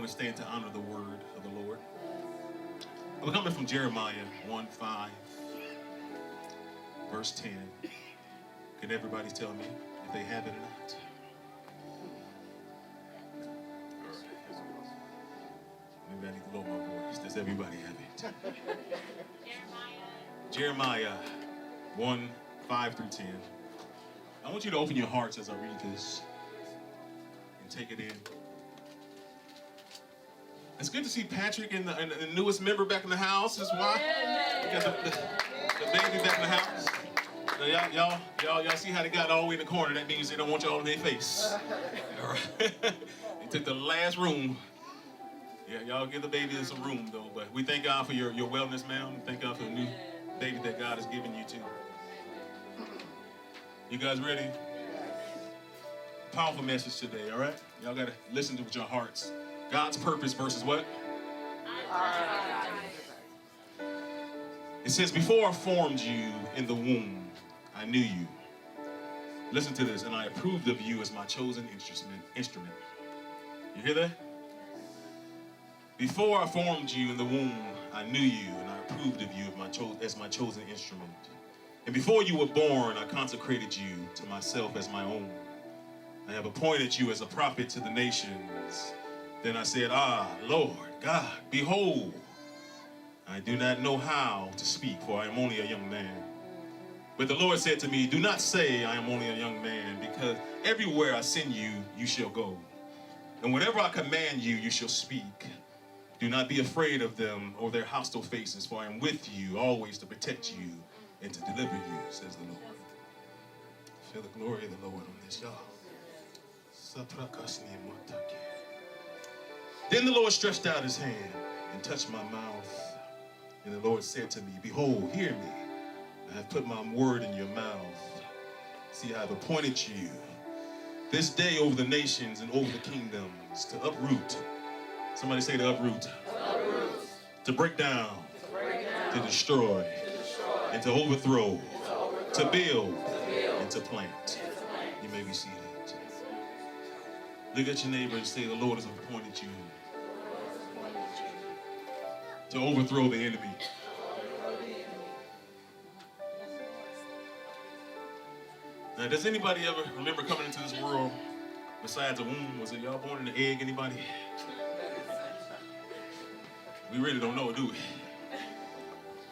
to stand to honor the word of the Lord. We're coming from Jeremiah 1:5, verse 10. Can everybody tell me if they have it or not? All right. Maybe I need to lower my voice. Does everybody have it? Jeremiah 1:5-10. I want you to open your hearts as I read this and take it in. It's good to see Patrick and the newest member back in the house. His wife. We got the baby back in the house. Now, y'all see how they got all the way in the corner? That means they don't want y'all in their face. All right. They took the last room. Yeah, y'all give the baby some room though. But we thank God for your wellness, ma'am. Thank God for the new baby that God has given you too. You guys ready? Powerful message today, all right? Y'all gotta listen to it with your hearts. God's purpose versus what? It says, before I formed you in the womb, I knew you. Listen to this. And I approved of you as my chosen instrument. You hear that? Before I formed you in the womb, I knew you, and I approved of you as my chosen instrument. And before you were born, I consecrated you to myself as my own. I have appointed you as a prophet to the nations. Then I said, Lord God, behold, I do not know how to speak, for I am only a young man. But the Lord said to me, do not say I am only a young man, because everywhere I send you, you shall go. And whatever I command you, you shall speak. Do not be afraid of them or their hostile faces, for I am with you always to protect you and to deliver you, says the Lord. Feel the glory of the Lord on this, y'all. Then the Lord stretched out his hand and touched my mouth. And the Lord said to me, behold, hear me. I have put my word in your mouth. See, I have appointed you this day over the nations and over the kingdoms to uproot. Somebody say to uproot. To break down. To destroy. And to overthrow. To build. And to plant. You may be seated. Look at your neighbor and say, the Lord has appointed you to overthrow the enemy. Now, does anybody ever remember coming into this world besides a womb? Was it y'all born in an egg, anybody? We really don't know, do we?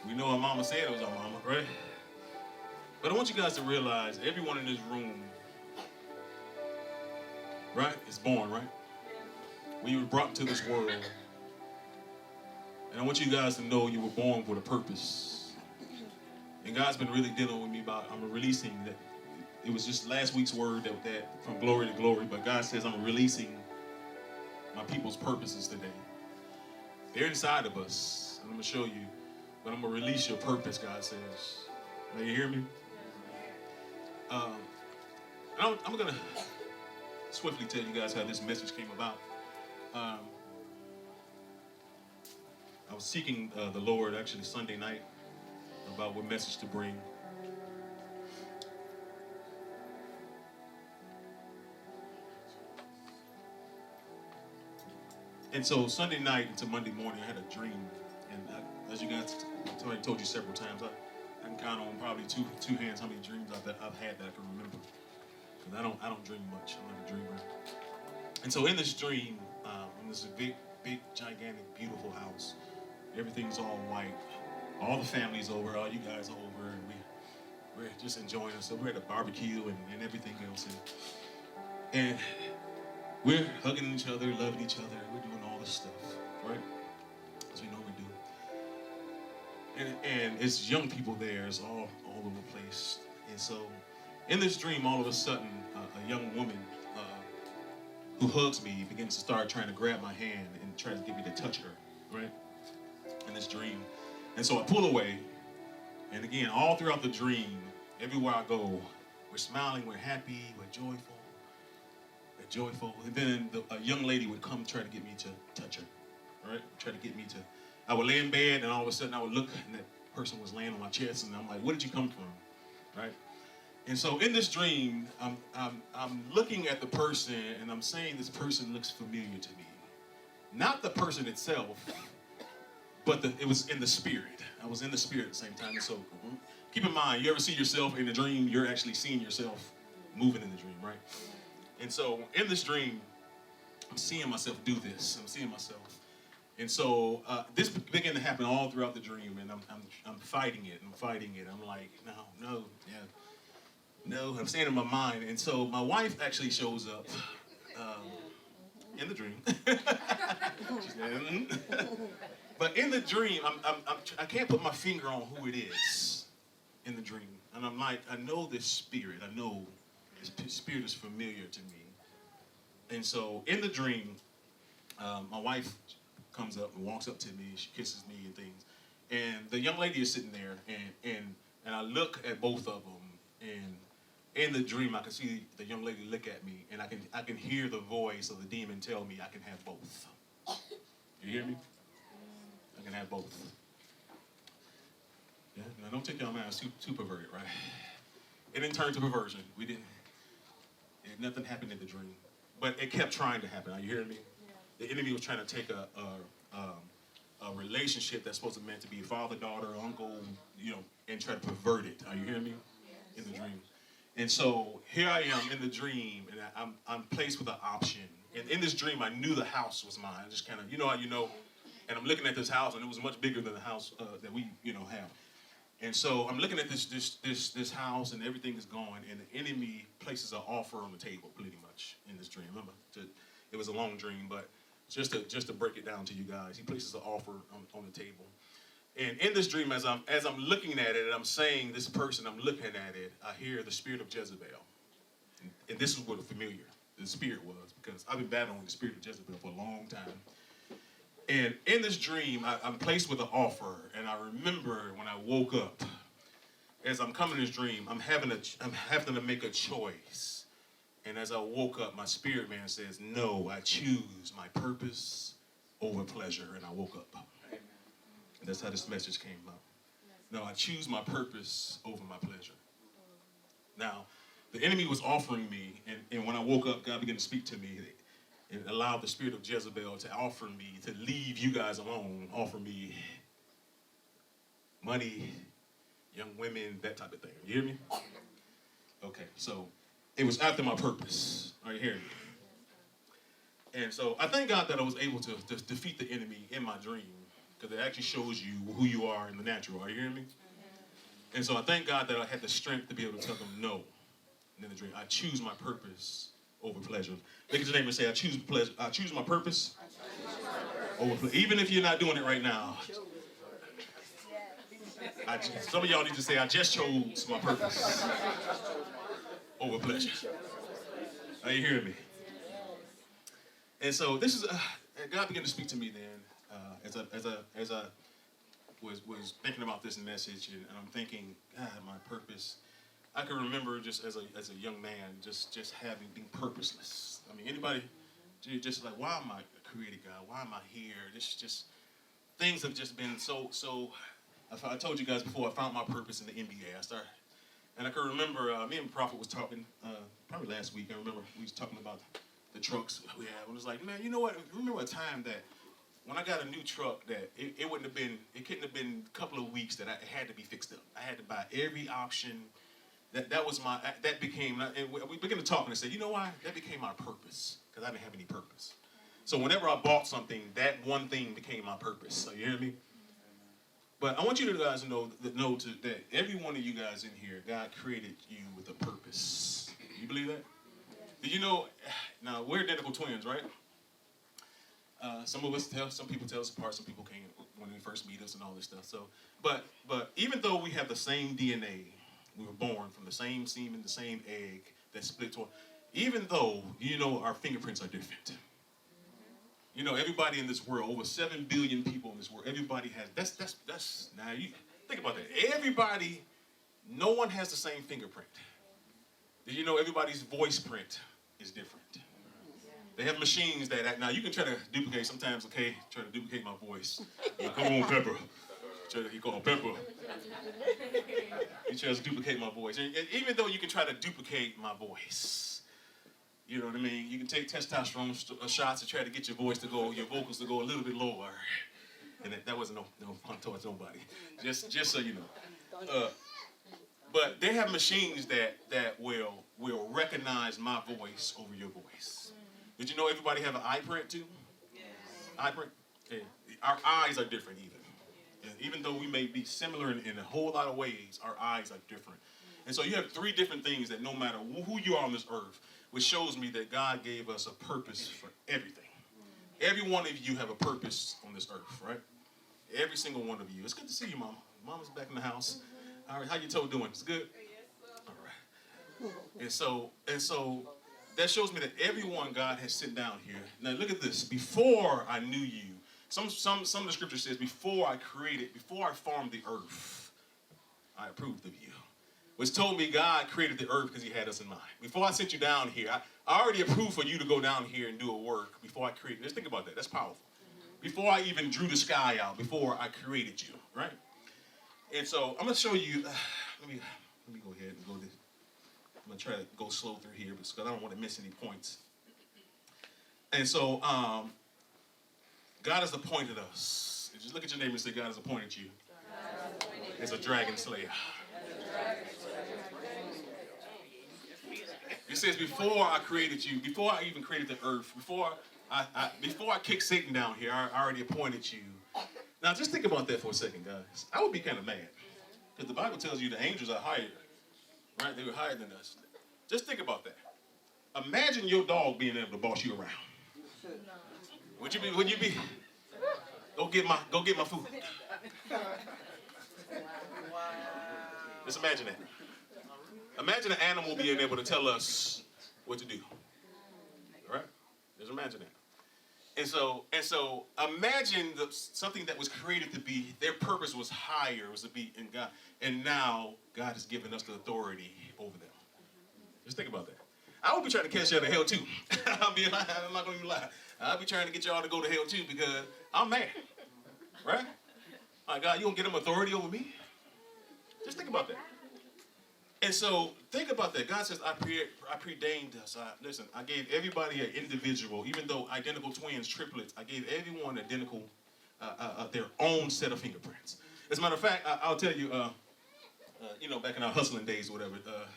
We know our mama said it was our mama, right? But I want you guys to realize everyone in this room, right, is born, right? We were brought to this world. And I want you guys to know you were born with a purpose. And God's been really dealing with me about, I'm releasing that. It was just last week's word that from glory to glory, but God says I'm releasing my people's purposes today. They're inside of us, and I'm gonna show you, but I'm gonna release your purpose, God says. Now you hear me? I'm gonna swiftly tell you guys how this message came about. I was seeking the Lord actually Sunday night about what message to bring. And so Sunday night into Monday morning, I had a dream. And as you guys, I told you several times, I can count on probably two hands how many dreams I've had that I can remember. Because I don't dream much. I'm not a dreamer. And so in this dream, in this big, gigantic, beautiful house, everything's all white. All the family's over, all you guys are over, and we're just enjoying ourselves. We're at a barbecue and everything else. And we're hugging each other, loving each other. We're doing all this stuff, right? As we know we do. And it's young people there. It's all over the place. And so in this dream, all of a sudden, a young woman who hugs me begins to start trying to grab my hand and tries to get me to touch her, right? In this dream. And so I pull away. And again, all throughout the dream, everywhere I go, we're smiling, we're happy, we're joyful. And then a young lady would come try to get me to touch her, right? Try to get me to. I would lay in bed, and all of a sudden I would look, and that person was laying on my chest, and I'm like, "Where did you come from?" Right? And so in this dream, I'm looking at the person, and I'm saying this person looks familiar to me. Not the person itself, but it was in the spirit. I was in the spirit at the same time. And so keep in mind, you ever see yourself in a dream, you're actually seeing yourself moving in the dream, right? And so in this dream, I'm seeing myself do this. I'm seeing myself. And so this began to happen all throughout the dream, and I'm fighting it. I'm like, no. I'm saying in my mind. And so my wife actually shows up in the dream. She said, But in the dream, I can't put my finger on who it is in the dream. And I'm like, I know this spirit. I know this spirit is familiar to me. And so in the dream, my wife comes up and walks up to me. She kisses me and things. And the young lady is sitting there, and I look at both of them. And in the dream, I can see the young lady look at me, and I can hear the voice of the demon tell me I can have both. You hear me? I can have both. Yeah. Now don't take y'all mind too perverted, right? It didn't turn to perversion. Nothing happened in the dream, but it kept trying to happen. Are you hearing me? The enemy was trying to take a relationship that's supposed to meant to be father, daughter, uncle, and try to pervert it. Are you hearing me? In the dream. And so here I am in the dream, and I'm placed with an option. And in this dream, I knew the house was mine. I just kind of, and I'm looking at this house, and it was much bigger than the house that we, have. And so I'm looking at this house, and everything is gone, and the enemy places an offer on the table, pretty much, in this dream. Remember, it was a long dream, but just to break it down to you guys, he places an offer on the table. And in this dream, as I'm looking at it, and I'm saying this person, I'm looking at it, I hear the spirit of Jezebel. And this is what familiar the spirit was, because I've been battling the spirit of Jezebel for a long time. And in this dream, I'm placed with an offer, and I remember when I woke up, as I'm coming in this dream, I'm having to make a choice. And as I woke up, my spirit man says, no, I choose my purpose over pleasure, and I woke up. And that's how this message came up. No, I choose my purpose over my pleasure. Now, the enemy was offering me, and when I woke up, God began to speak to me and allowed the spirit of Jezebel to offer me, to leave you guys alone, offer me money, young women, that type of thing. You hear me? Okay, so it was after my purpose. Are you hearing me? And so I thank God that I was able to defeat the enemy in my dream, because it actually shows you who you are in the natural. Are you hearing me? And so I thank God that I had the strength to be able to tell them no in the dream. I choose my purpose over pleasure. Look at your neighbor and say, I choose pleasure. I choose my purpose over pleasure. Even if you're not doing it right now. Some of y'all need to say, I just chose my purpose over pleasure. Are you hearing me? And so this is, God began to speak to me then, as I was thinking about this message, and I'm thinking, God, my purpose. I can remember just as a young man, just being purposeless. I mean, anybody, just like, why am I a created God? Why am I here? Just things have just been so. I told you guys before, I found my purpose in the NBA. And I can remember me and Prophet was talking probably last week. I remember we was talking about the trucks we had. I was like, man, you know what? Remember a time that when I got a new truck, that it couldn't have been a couple of weeks that it had to be fixed up. I had to buy every option. That became, and we began to talk, and I said, you know why? That became my purpose, because I didn't have any purpose. So whenever I bought something, that one thing became my purpose. So you hear me? But I want you guys to know that every one of you guys in here, God created you with a purpose. You believe that? Did you know? Now we're identical twins, right? Some people tell us apart. Some people can't when they first meet us and all this stuff. So, but even though we have the same DNA, we were born from the same semen, the same egg that split twice. Even though our fingerprints are different. Everybody in this world, over 7 billion people in this world, everybody has. That's now you think about that. Everybody, no one has the same fingerprint. Did you know everybody's voice print is different? They have machines that now you can try to duplicate sometimes. Okay, try to duplicate my voice. Come on, Pepper. He called Pepper. He tries to duplicate my voice. And even though you can try to duplicate my voice, You know what I mean? You can take testosterone shots to try to get your vocals to go a little bit lower. And that wasn't no fun towards nobody. Just so you know. But they have machines that will recognize my voice over your voice. Did you know everybody have an eye print too? Yes. Eye print? Yeah. Our eyes are different even. And even though we may be similar in a whole lot of ways, our eyes are different. And so you have three different things that no matter who you are on this earth, which shows me that God gave us a purpose for everything. Every one of you have a purpose on this earth, right? Every single one of you. It's good to see you, Mama. Mama's back in the house. All right, how your toe doing? It's good? All right. And so that shows me that everyone God has sent down here. Now look at this. Before I knew you, some of the scripture says, before I formed the earth, I approved of you. Which told me God created the earth because he had us in mind. Before I sent you down here, I already approved for you to go down here and do a work before I created. Just think about that. That's powerful. Before I even drew the sky out, before I created you, right? And so I'm going to show you, let me go ahead and go this. I'm going to try to go slow through here because I don't want to miss any points. And so God has appointed us. Just look at your neighbor and say, God has appointed you as a dragon slayer. It says, before I created you, before I even created the earth, before I kicked Satan down here, I already appointed you. Now, just think about that for a second, guys. I would be kind of mad. Because the Bible tells you the angels are higher. Right? They were higher than us. Just think about that. Imagine your dog being able to boss you around. Would you be? Go get my food. Just imagine that. Imagine an animal being able to tell us what to do. Right? Just imagine that. And so imagine something that was created to be, their purpose was higher, was to be in God. And now God has given us the authority over them. Just think about that. I would be trying to catch y'all to hell too. I'm not going to even lie. I'll be trying to get y'all to go to hell too because I'm mad. Right? My God, you don't get them authority over me? Just think about that. And so, think about that. God says, I preordained us. Listen, I gave everybody an individual, even though identical twins, triplets, I gave everyone identical, their own set of fingerprints. As a matter of fact, I'll tell you, back in our hustling days or whatever, I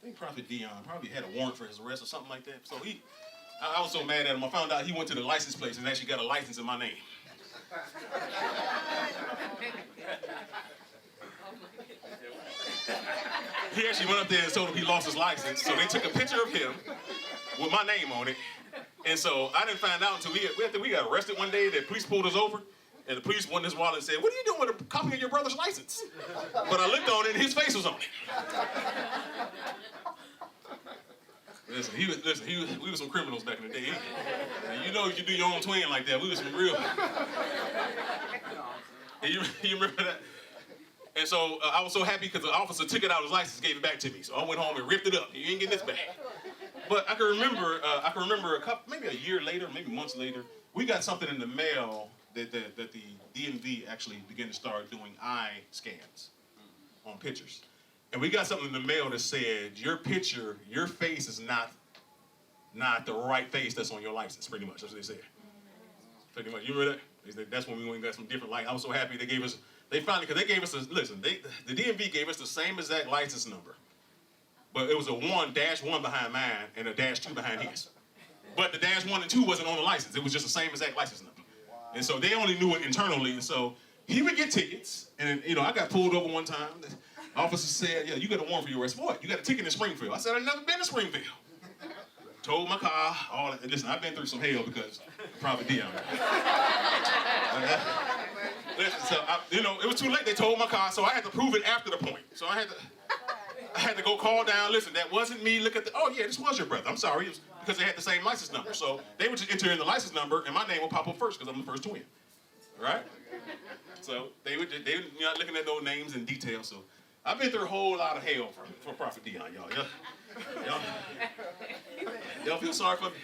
think Prophet Dion probably had a warrant for his arrest or something like that. So I was so mad at him, I found out he went to the license place and actually got a license in my name. He actually went up there and told him he lost his license. So they took a picture of him with my name on it. And so I didn't find out until we got arrested one day. The police pulled us over. And the police went in his wallet and said, what are you doing with a copy of your brother's license? But I looked on it and his face was on it. We were some criminals back in the day. And you know if you do your own twin like that, we were some real. And you remember that? And so I was so happy because the officer took it out of his license, gave it back to me. So I went home and ripped it up. You ain't getting this back. But I can remember maybe a year later, maybe months later, we got something in the mail that the DMV actually began to start doing eye scans on pictures. And we got something in the mail that said, your picture, your face is not the right face that's on your license, pretty much. That's what they said. Pretty much. You remember that? That's when we went and got some different light. I was so happy they gave us, the DMV gave us the same exact license number. But it was a -1 behind mine and a -2 behind his. But the -1 and 2 wasn't on the license. It was just the same exact license number. And so they only knew it internally. And so he would get tickets. And, I got pulled over one time. The officer said, yeah, you got a warrant for your arrest. What? You got a ticket in Springfield. I said, I've never been to Springfield. Towed my car. All that. Listen, I've been through some hell because Prophet Dion. Listen, so it was too late. They towed my car, so I had to prove it after the point. So I had to go call down. Listen, that wasn't me. Look at this was your brother. I'm sorry. It was because they had the same license number. So they would just enter in the license number, and my name would pop up first because I'm the first twin. All right? So they were not looking at no names in detail. So I've been through a whole lot of hell for Prophet Dion, y'all. Y'all feel sorry for me?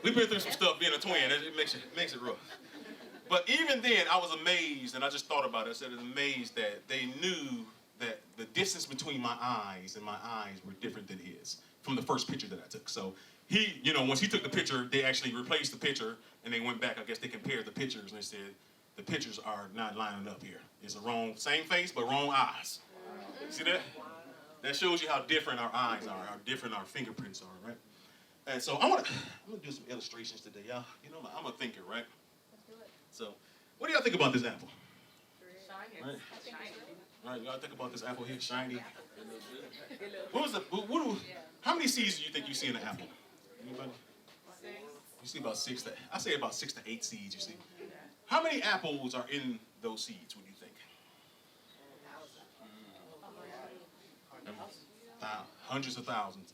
We've been through some stuff being a twin. It makes it rough. But even then, I was amazed, and I just thought about it. I said, I was amazed that they knew that the distance between my eyes and my eyes were different than his. from the first picture that I took. So he, once he took the picture, they actually replaced the picture, and they went back. I guess they compared the pictures, and they said the pictures are not lining up here. It's the wrong, same face, but wrong eyes. See that? That shows you how different our eyes are, how different our fingerprints are, right? And so I'm gonna do some illustrations today, y'all. I'm a thinker, right? So, what do y'all think about this apple? Shiny. Right? All right, y'all think about this apple here, shiny. How many seeds do you think you see in an apple? Anybody? 6. You see about 6 I say about 6 to 8 seeds, you see. How many apples are in those seeds, would you think? Hundreds of thousands.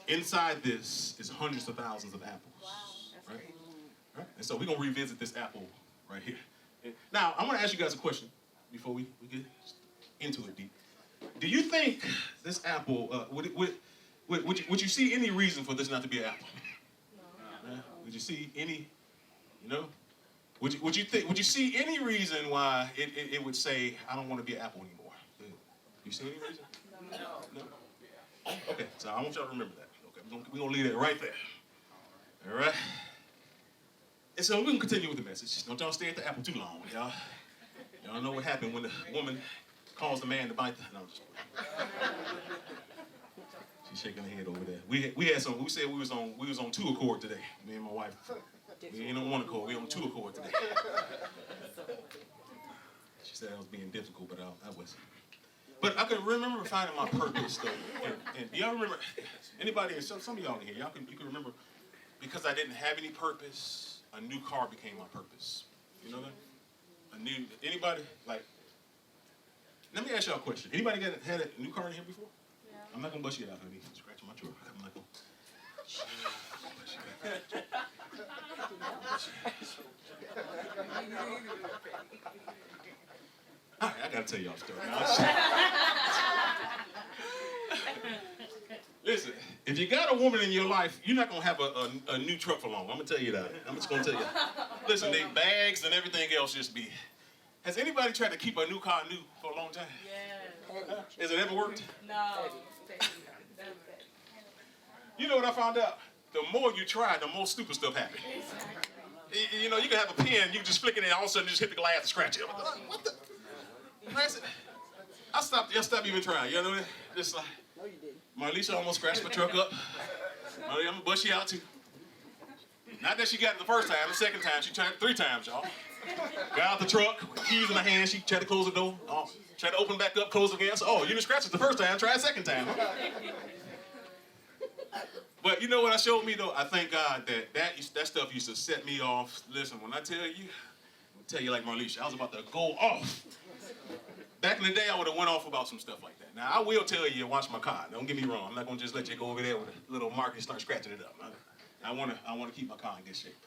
Inside this is hundreds of thousands of apples. Right? Right? And so we're going to revisit this apple right here. Now, I'm going to ask you guys a question before we get into it deep. Do you think this apple, would you see any reason for this not to be an apple? No. Would you see any, would you see any reason why it would say, I don't want to be an apple anymore? You see any reason? No. Okay, so I want y'all to remember that. Okay, we're going to leave it right there. All right? And so we're going to continue with the message. Don't y'all stay at the apple too long, y'all. Y'all know what happened when the woman calls the man to bite the... No, I'm just She's shaking her head over there. We said we was on 2 accord today. Me and my wife. We ain't on 1 accord. We on 2 accord today. She said I was being difficult, but I wasn't. But I can remember finding my purpose, though. And y'all remember, anybody, some of y'all in here, you can remember, because I didn't have any purpose, a new car became my purpose. You know that? Anybody, like, let me ask y'all a question. Anybody had a new car in here before? Yeah. I'm not going to bust you out, honey. Scratching my truck. I'm not going All right, I got to tell y'all a story now. Listen, if you got a woman in your life, you're not going to have a new truck for long. I'm going to tell you that. I'm just going to tell you. Listen, the bags and everything else just be... Has anybody tried to keep a new car new for a long time? Yeah. Has it ever worked? No. You know what I found out? The more you try, the more stupid stuff happens. Exactly. You can have a pen, you can just flick it, and all of a sudden you just hit the glass and scratch it. What the? I stopped even trying. You know what I mean? Just like, no, you didn't. Marlisha almost scratched my truck up. I'm going to bust you out too. Not that she got it the first time, the second time, she tried it 3 times, y'all. Got out the truck, keys in her hand, she tried to close the door. Tried to open back up, close it again. So, you didn't scratch it the first time, try it second time. Huh? But you know what I showed me though? I thank God that stuff used to set me off. Listen, when I tell you, I'll tell you like Marlisha, I was about to go off. Back in the day, I would have went off about some stuff like that. Now, I will tell you, watch my car. Don't get me wrong. I'm not going to just let you go over there with a little mark and start scratching it up. I want to keep my car in good shape.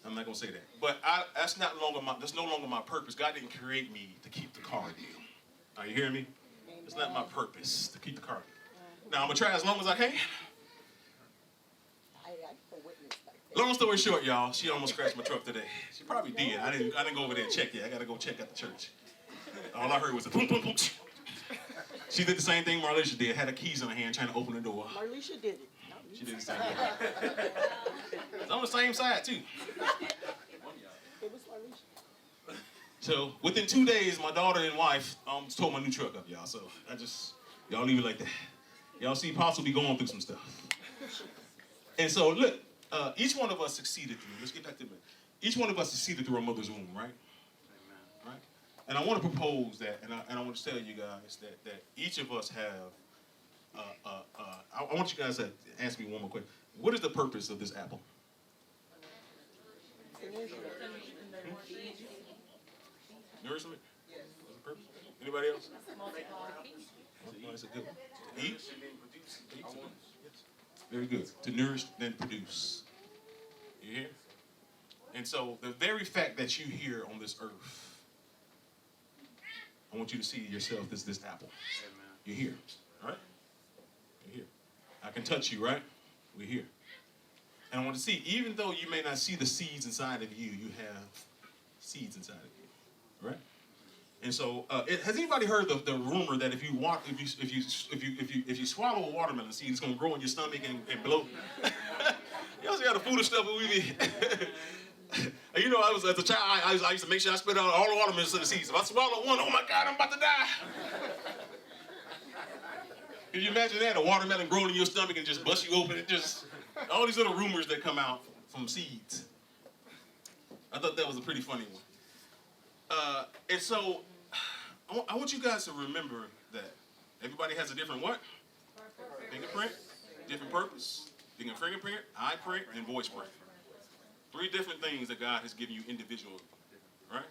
I'm not going to say that. But that's no longer my purpose. God didn't create me to keep the car new. Are you hearing me? It's not my purpose to keep the car new. Now, I'm going to try as long as I can. Long story short, y'all, she almost crashed my truck today. She probably did. I didn't go over there and check yet. I got to go check at the church. All I heard was a boom, boom, boom. She did the same thing Marlisha did. Had her keys in her hand trying to open the door. Marlisha did it. She did the same thing. It's on the same side, too. It was Marlisha. So, within 2 days, my daughter and wife tore my new truck up, y'all. So, y'all leave it like that. Y'all see Apostle be going through some stuff. And so, look, each one of us succeeded through, let's get back to it. Each one of us succeeded through our mother's womb, right? Amen. Right? And I want to propose that, and I want to tell you guys that each of us have, I want you guys to ask me one more question. What is the purpose of this apple? Nourishment? Yes. What's the purpose? Anybody else? That's a good one. To eat? Yes. Very good. To nourish, then produce. You hear? And so the very fact that you're here on this earth, I want you to see yourself as this apple. Amen. You're here, right? You're here. I can touch you, right? We're here. And I want to see, even though you may not see the seeds inside of you, you have seeds inside of you, right? And so, has anybody heard the rumor that if you swallow a watermelon seed, it's gonna grow in your stomach and bloat? Y'all see how the foolish stuff we be. You know, I was as a child. I used to make sure I spit out all the watermelons in the seeds. If I swallow one, oh my God, I'm about to die. Can you imagine that? A watermelon growing in your stomach and just bust you open? It just all these little rumors that come out from seeds. I thought that was a pretty funny one. And so, I want you guys to remember that everybody has a different what? Fingerprint, different purpose, fingerprint, eye print, and voice print. 3 different things that God has given you individually, right?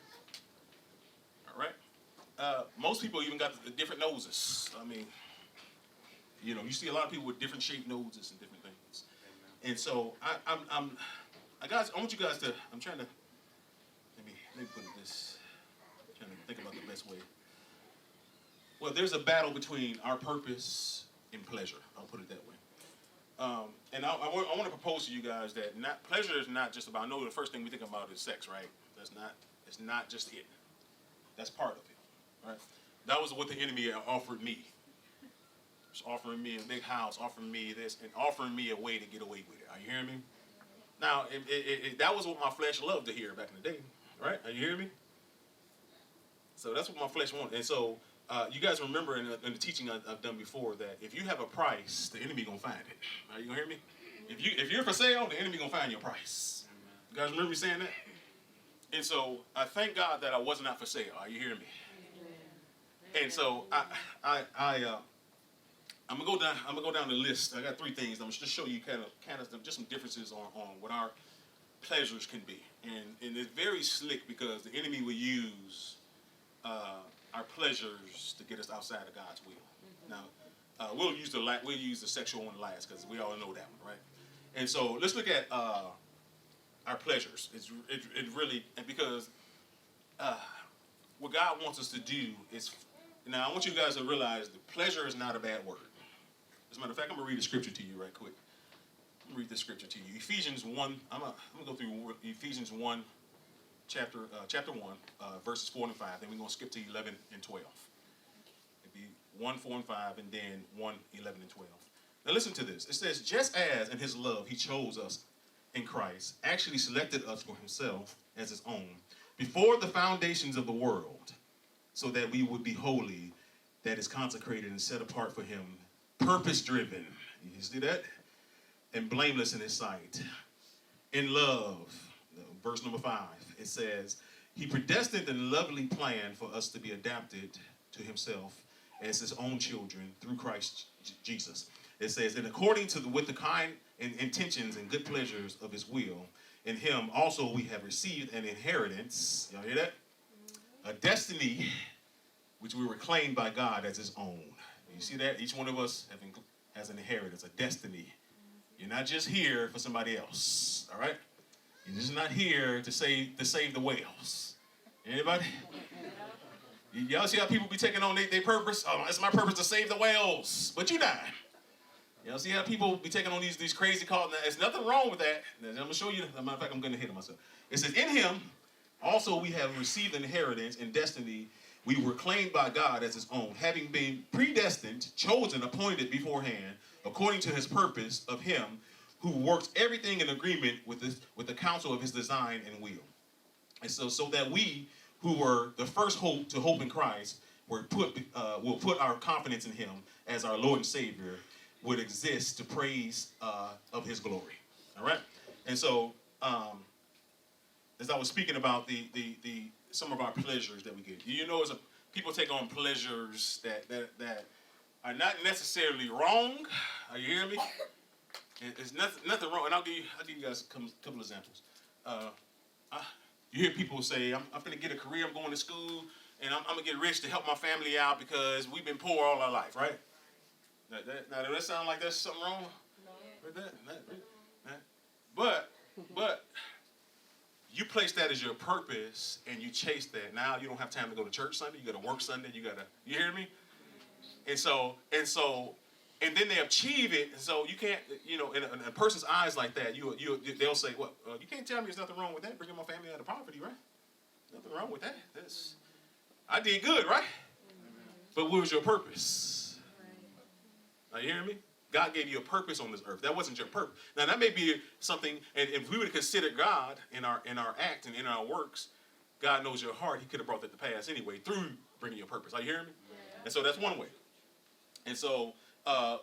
All right. Most people even got the different noses. I mean, you know, you see a lot of people with different shaped noses and different things. And so guys, I want you guys to. I'm trying to. Let me put it this. I'm trying to think about the best way. Well, there's a battle between our purpose and pleasure. I'll put it that way. And I want to propose to you guys that pleasure is not just about. I know the first thing we think about is sex, right? It's not just it. That's part of it, right? That was what the enemy offered me. It's offering me a big house, offering me this, and offering me a way to get away with it. Are you hearing me? Now, that was what my flesh loved to hear back in the day, right? Are you hearing me? So that's what my flesh wanted. And so you guys remember in the teaching I've done before that if you have a price, the enemy gonna find it. Are you gonna hear me? If you're for sale, the enemy gonna find your price. You guys remember me saying that? And so I thank God that I was not for sale. Are you hearing me? And so I'm gonna go down the list. I got 3 things. I'm gonna just show you kind of just some differences on what our pleasures can be, and it's very slick because the enemy will use our pleasures to get us outside of God's will. Now we'll use the sexual one last because we all know that one, right? And so let's look at our pleasures. It really because what God wants us to do is now I want you guys to realize that pleasure is not a bad word. As a matter of fact, I'm going to read the scripture to you right quick. I'm going to read this scripture to you. Ephesians 1, I'm going to go through Ephesians 1, chapter 1, verses 4 and 5. Then we're going to skip to 11 and 12. It'd be 1, 4 and 5, and then 1, 11 and 12. Now listen to this. It says, just as in his love he chose us in Christ, actually selected us for himself as his own, before the foundations of the world, so that we would be holy, that is consecrated and set apart for him, purpose-driven, you see that? And blameless in his sight. In love, verse number 5, it says, he predestined a lovely plan for us to be adapted to himself as his own children through Christ Jesus. It says, and according to with the kind intentions and good pleasures of his will, in him also we have received an inheritance, y'all hear that? A destiny which we were claimed by God as his own. You see that? Each one of us has an inheritance, a destiny. You're not just here for somebody else, all right? You're just not here to save the whales. Anybody? Y'all see how people be taking on their purpose? Oh, it's my purpose to save the whales, but you died. Y'all see how people be taking on these crazy calls? Now, there's nothing wrong with that. I'm going to show you. As a matter of fact, I'm going to hit myself. It says, in him, also we have received an inheritance and destiny. We were claimed by God as his own, having been predestined, chosen, appointed beforehand, according to his purpose of him who works everything in agreement with the counsel of his design and will. And so that we who were the first hope to hope in Christ will put our confidence in him as our Lord and Savior, would exist to praise of his glory. All right? And so as I was speaking about the some of our pleasures that we get. You know, people take on pleasures that are not necessarily wrong. Are you hearing me? There's nothing wrong. And I'll give you guys a couple examples. You hear people say, I'm going to get a career, I'm going to school, and I'm going to get rich to help my family out because we've been poor all our life, right? Now, does that sound like there's something wrong with that? But you place that as your purpose and you chase that. Now you don't have time to go to church Sunday. You got to work Sunday. You hear me? And then they achieve it. And so you can't, in a person's eyes like that, they'll say, well, you can't tell me there's nothing wrong with that. Bringing my family out of poverty, right? Nothing wrong with that. I did good, right? But what was your purpose? Are you hearing me? God gave you a purpose on this earth. That wasn't your purpose. Now that may be something, and if we would have considered God in our act and in our works, God knows your heart. He could have brought that to pass anyway through bringing your purpose. Are you hearing me? Yeah. And so that's one way. And so I'm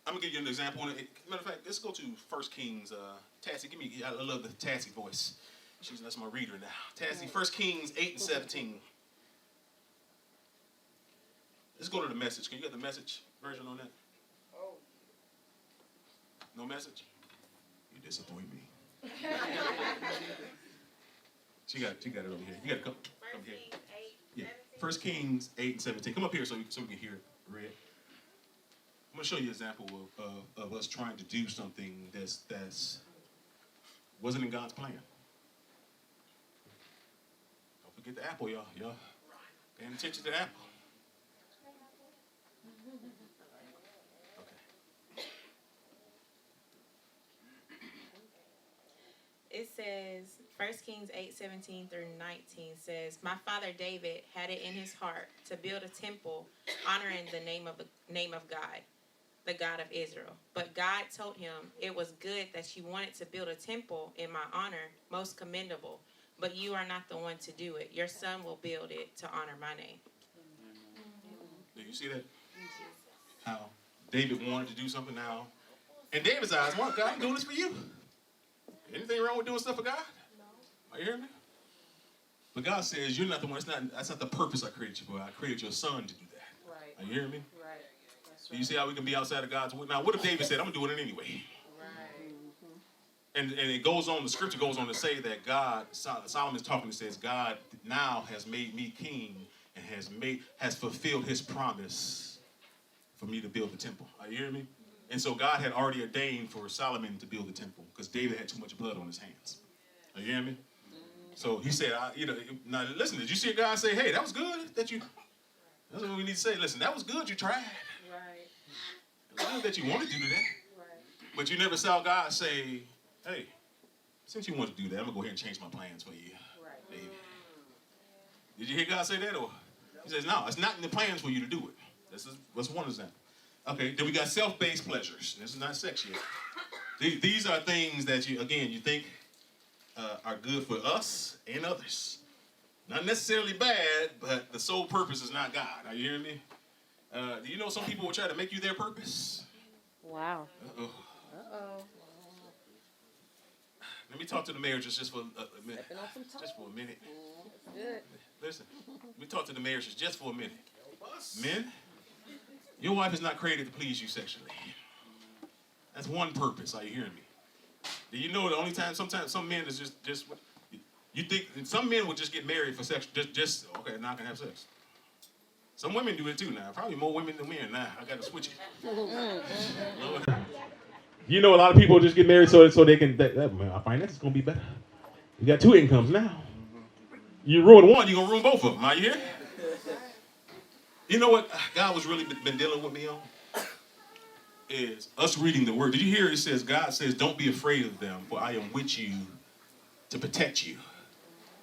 gonna give you an example. Matter of fact, let's go to 1 Kings. Tassie, give me. I love the Tassie voice. That's my reader now. Tassie, 1 Kings 8 and 17. Let's go to the message. Can you get the message version on that? No message? You disappoint me. She got it over here. You got to come here. Yeah. 1 Kings 8 and 17. Come up here so we can hear it read. I'm going to show you an example of us trying to do something that's wasn't in God's plan. Don't forget the apple, y'all. Y'all paying attention to the apple. It says, 1 Kings 8:17 through 19 says, my father David had it in his heart to build a temple honoring the name of God, the God of Israel. But God told him it was good that you wanted to build a temple in my honor, most commendable. But you are not the one to do it. Your son will build it to honor my name. Do you see that? How David wanted to do something now. In David's eyes, well, God, I'm doing this for you. Anything wrong with doing stuff for God? No. Are you hearing me? But God says, you're not the one. That's not the purpose I created you for. I created your son to do that. Right. Are you hearing me? Right. That's right. Do you see how we can be outside of God's will? Now, what if David said, I'm going to do it anyway? Right. And it goes on, the scripture goes on to say that God, Solomon's talking and says, God now has made me king and has fulfilled his promise for me to build the temple. Are you hearing me? And so God had already ordained for Solomon to build the temple because David had too much blood on his hands. Are you hearing me? So he said, now listen, did you see God say, hey, that was good that you, that's what we need to say. Listen, that was good you tried. Right. It was good that you wanted to do that. Right. But you never saw God say, hey, since you want to do that, I'm going to go ahead and change my plans for you. Right. Baby. Did you hear God say that? Or he says, no, it's not in the plans for you to do it. That's one example. Okay, then we got self-based pleasures. This is not sex yet. These are things that you think are good for us and others. Not necessarily bad, but the sole purpose is not God. Are you hearing me? Do you know some people will try to make you their purpose? Wow. Uh-oh. Uh-oh. Let me talk to the marriages just for a minute. Just for a minute. Good. Listen, let me talk to the marriages just for a minute. Men, your wife is not created to please you sexually. That's one purpose. Are you hearing me? Do you know the only time, sometimes some men is just you think, some men will just get married for sex, just okay, now I can have sex. Some women do it too now. Probably more women than men now. I got to switch it. You know, a lot of people just get married so they can, our finances is going to be better. You got two incomes now. You ruin one, you're going to ruin both of them. Are you here? You know what God was really been dealing with me on? Is us reading the word. Did you hear it says, God says, don't be afraid of them, for I am with you to protect you.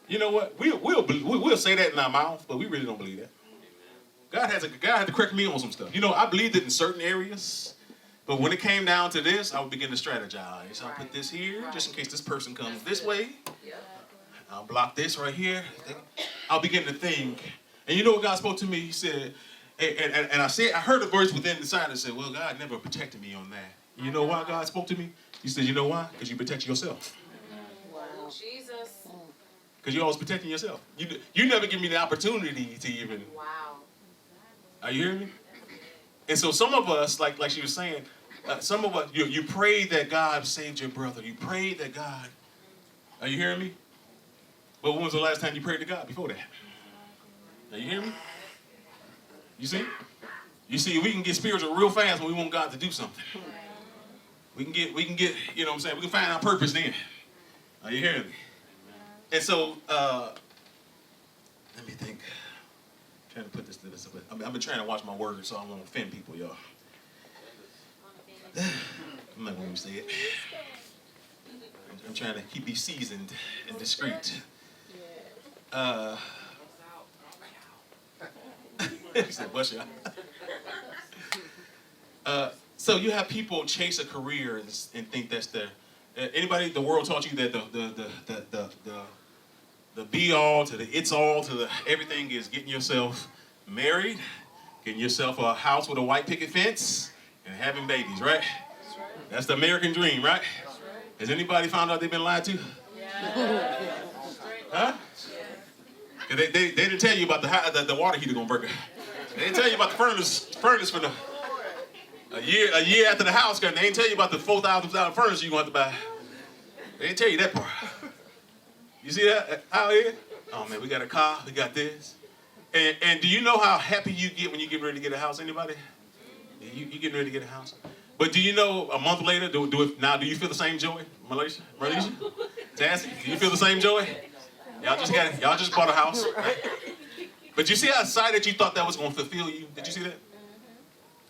You know what? We'll say that in our mouth, but we really don't believe that. God had to correct me on some stuff. You know, I believed it in certain areas, but when it came down to this, I would begin to strategize. I'll put this here, just in case this person comes this way. I'll block this right here. I'll begin to think. And you know what God spoke to me? He said, and I heard a voice within the side that said, well, God never protected me on that. You know why God spoke to me? He said, you know why? Because you protect yourself. Wow. Jesus. Because you're always protecting yourself. You never give me the opportunity to even. Wow. Are you hearing me? And so some of us, like she was saying, some of us, you pray that God saved your brother. You pray that God. Are you hearing me? But when was the last time you prayed to God before that? Are you hearing me? You see? You see, we can get spiritual real fast when we want God to do something. We can get, you know what I'm saying? We can find our purpose then. Are you hearing me? And so, let me think. I'm trying to put this to this. I've been trying to watch my words so I won't offend people, y'all. I'm not going to say it. I'm trying to keep these seasoned and discreet. He said, bust your eye. So you have people chase a career and think that's the anybody the world taught you that the be all to the it's all to the everything is getting yourself married, getting yourself a house with a white picket fence, and having babies, right? That's the American dream, right? Has anybody found out they've been lied to? Yeah. Huh? They didn't tell you about the water heater gonna break. They didn't tell you about the furnace for a year after the house got. They didn't tell you about the $4,000 furnace you're gonna have to buy. They didn't tell you that part. You see that out here? Oh man, we got a car, we got this. And do you know how happy you get when you get ready to get a house? Anybody? You getting ready to get a house? But do you know a month later, do you feel the same joy? Malaysia? Tassie, do you feel the same joy? Y'all just bought a house, right? But you see how excited you thought that was going to fulfill you? Did you see that?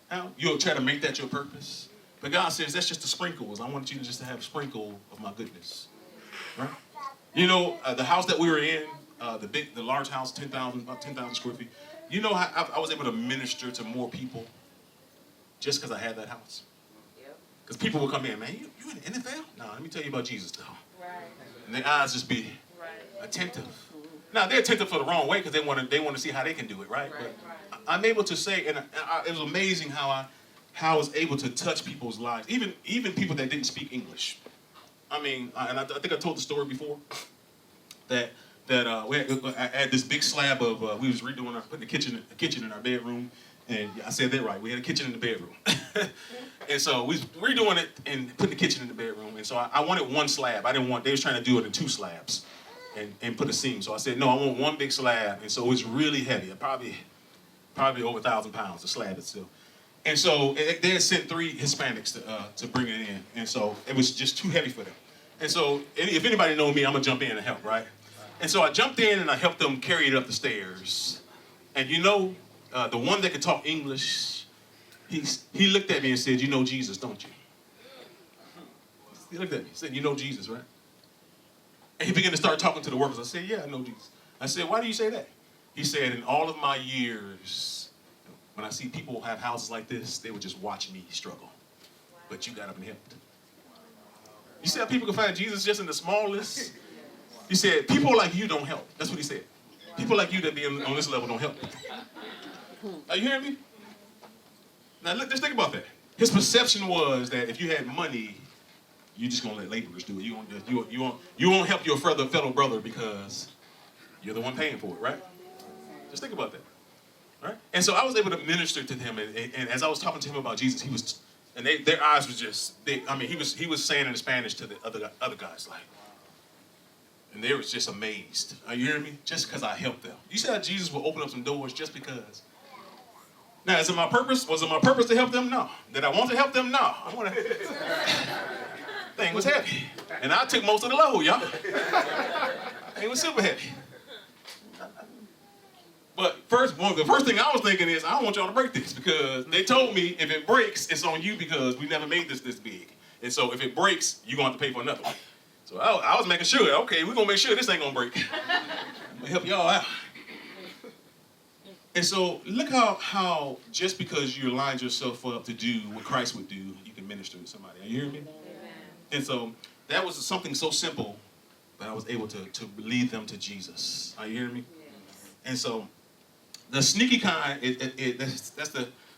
How? You'll try to make that your purpose. But God says that's just the sprinkles. I want you to just have a sprinkle of my goodness, right? You know, the house that we were in, the large house, about 10,000 square feet. You know how I was able to minister to more people just because I had that house? Because people would come in, man, you in the NFL? No, let me tell you about Jesus, though. Right. And their eyes just be attentive. Now, they're attentive for the wrong way because they want to see how they can do it, right? But I'm able to say, and it was amazing how I was able to touch people's lives, even people that didn't speak English. I mean, I think I told the story before that I had this big slab of we was redoing putting a kitchen in our bedroom, and I said that right. We had a kitchen in the bedroom, and so we was redoing it and putting the kitchen in the bedroom. And so I wanted one slab. I didn't want. They was trying to do it in two slabs, and put a seam. So I said no, I want one big slab. And so it was really heavy, probably over 1,000 pounds. The slab itself. And so they had sent 3 Hispanics to bring it in, and so it was just too heavy for them. And so if anybody knows me, I'm gonna jump in and help, right? And so I jumped in and I helped them carry it up the stairs. And you know, the one that could talk English, he looked at me and said, "You know Jesus, don't you?" He looked at me, said, "You know Jesus, right?" And he began to start talking to the workers. I said, "Yeah, I know Jesus." I said, "Why do you say that?" He said, "In all of my years, when I see people have houses like this, they would just watch me struggle. But you got up and helped." You see how people can find Jesus just in the smallest? He said, "People like you don't help." That's what he said. People like you that be on this level don't help. Are you hearing me? Now, just think about that. His perception was that if you had money, you're just going to let laborers do it. You won't help your fellow brother because you're the one paying for it, right? Just think about that. Right? And so I was able to minister to him, and as I was talking to him about Jesus, their eyes were just big. I mean, he was saying in Spanish to the other guys, like, and they was just amazed. Are you hearing me? Just because I helped them. You see how Jesus will open up some doors just because? Now, is it my purpose? Was it my purpose to help them? No. Did I want to help them? No. I want to. Thing was heavy, and I took most of the load, y'all. It was super heavy. But the first thing I was thinking is, I don't want y'all to break this, because they told me if it breaks, it's on you because we never made this big. And so if it breaks, you're going to have to pay for another one. So I was making sure, okay, we're going to make sure this ain't going to break. I'm going to help y'all out. And so look how just because you lined yourself up to do what Christ would do, you can minister to somebody. Are you hearing me? Amen. And so that was something so simple, but I was able to lead them to Jesus. Are you hearing me? Yes. And so the sneaky kind,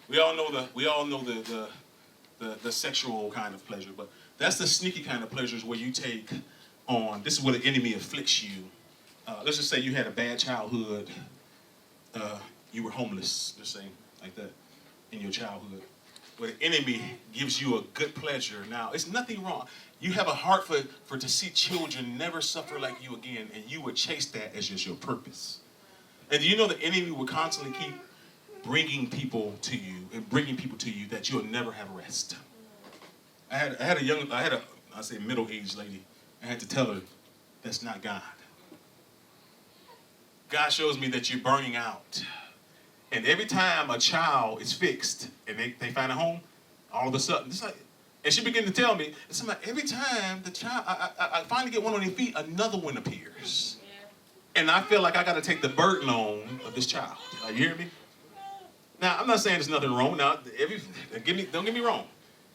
we all know the sexual kind of pleasure, but that's the sneaky kind of pleasures where you take on. This is where the enemy afflicts you. Let's just say you had a bad childhood. You were homeless, just saying like that, in your childhood. Where the enemy gives you a good pleasure. Now, it's nothing wrong. You have a heart for to see children never suffer like you again, and you would chase that as just your purpose. And do you know the enemy will constantly keep bringing people to you that you'll never have rest? I had a middle-aged lady. I had to tell her, that's not God. God shows me that you're burning out. And every time a child is fixed and they find a home, all of a sudden, it's like, and she began to tell me, it's like every time the child, I finally get one on their feet, another one appears. And I feel like I got to take the burden on of this child. You hear me? Now, I'm not saying there's nothing wrong. Now, don't get me wrong.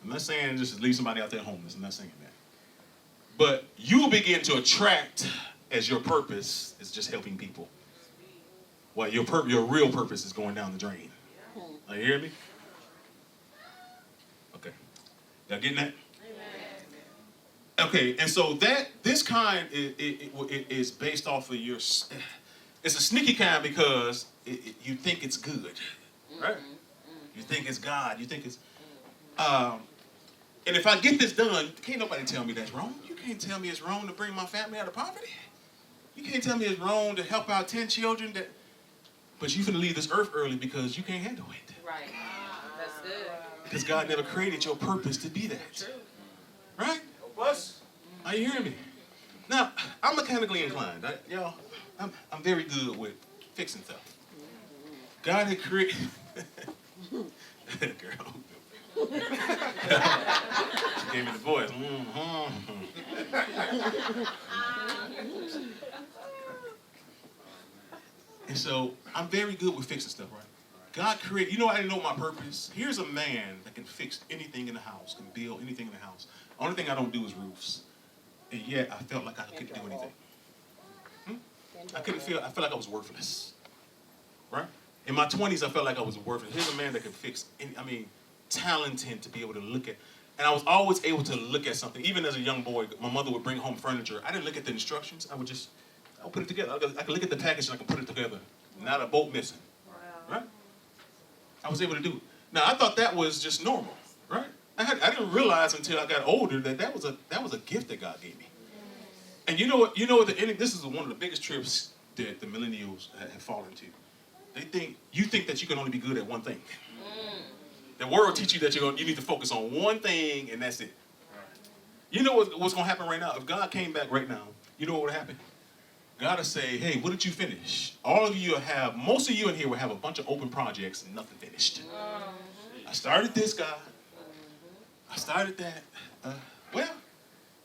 I'm not saying just leave somebody out there homeless. I'm not saying that. But you will begin to attract as your purpose is just helping people. Well, your real purpose is going down the drain. Are you hearing me? Okay. Y'all getting that? Okay, and so this kind is based off of your. It's a sneaky kind because you think it's good, right? You think it's God. You think it's. And if I get this done, can't nobody tell me that's wrong. You can't tell me it's wrong to bring my family out of poverty. You can't tell me it's wrong to help out 10 children. But you finna leave this earth early because you can't handle it. Right. That's good. Because God never created your purpose to be that. True. Right? Are you hearing me? Now, I'm mechanically inclined. Y'all, I'm very good with fixing stuff. God had created... Girl. She gave me the voice. And so, I'm very good with fixing stuff, right? God created... You know, I didn't know my purpose. Here's a man that can fix anything in the house, can build anything in the house. The only thing I don't do is roofs. And yet, I felt like I couldn't do anything. I felt like I was worthless. Right? In my 20s, I felt like I was worthless. Here's a man that could fix, talented to be able to look at. And I was always able to look at something. Even as a young boy, my mother would bring home furniture. I didn't look at the instructions. I would put it together. I could look at the package and I could put it together. Not a bolt missing. Right? I was able to do it. Now, I thought that was just normal. Right? I didn't realize until I got older that was a gift that God gave me. And you know what? This is one of the biggest trips that the millennials have fallen to. You think that you can only be good at one thing. The world teach you that you need to focus on one thing and that's it. You know what's going to happen right now? If God came back right now, you know what would happen? God will say, hey, what did you finish? Most of you in here will have a bunch of open projects and nothing finished. I started this, God. I started that. I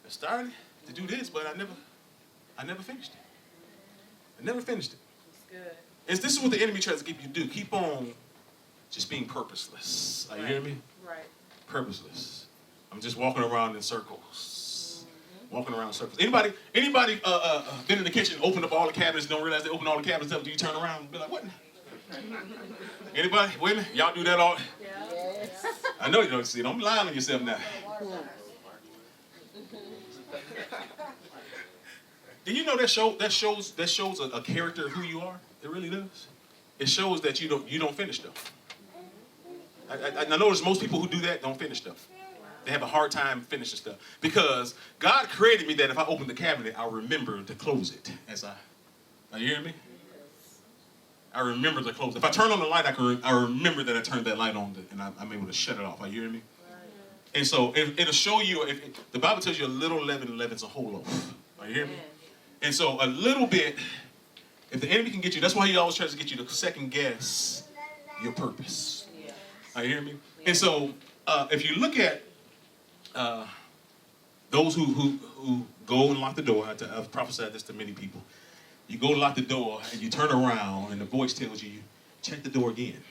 started to do this, but I never finished it. I never finished it. That's good. This is what the enemy tries to get you to do. Keep on just being purposeless. Are you hearing me? Right. Purposeless. I'm just walking around in circles. Walking around in circles. Anybody been in the kitchen, opened up all the cabinets, don't realize they opened all the cabinets up, do you turn around and be like, what? Anybody? Women? Y'all do that all? Yes. I know you don't see it. Don't lie on yourself now. Do you know that shows a character of who you are? It really does. It shows that you don't finish stuff. I notice most people who do that don't finish stuff. They have a hard time finishing stuff because God created me that if I open the cabinet, I'll remember to close it. Are you hearing me? I remember to close it. If I turn on the light, I remember that I turned that light on and I'm able to shut it off. Are you hearing me? And so it'll show you. The Bible tells you a little leaven leavens a whole loaf. Are you hearing me? And so a little bit, if the enemy can get you, that's why he always tries to get you to second guess your purpose. Are you hearing me? And so if you look at those who go and lock the door, I've prophesied this to many people. You go lock the door and you turn around and the voice tells you, check the door again.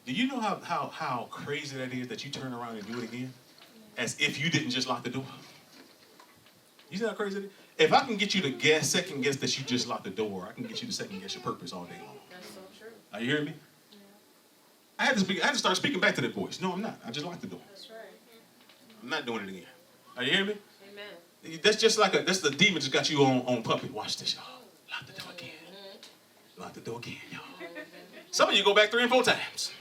Do you know how crazy that is that you turn around and do it again? As if you didn't just lock the door. You see how crazy it is? If I can get you to second guess that you just locked the door, I can get you to second guess your purpose all day long. That's so true. Are you hearing me? Yeah. I had to start speaking back to that voice. No, I'm not. I just locked the door. That's right. I'm not doing it again. Are you hearing me? Amen. That's just that's the demon just got you on puppet. Watch this, y'all. Lock the door again. Lock the door again, y'all. Some of you go back 3 and 4 times.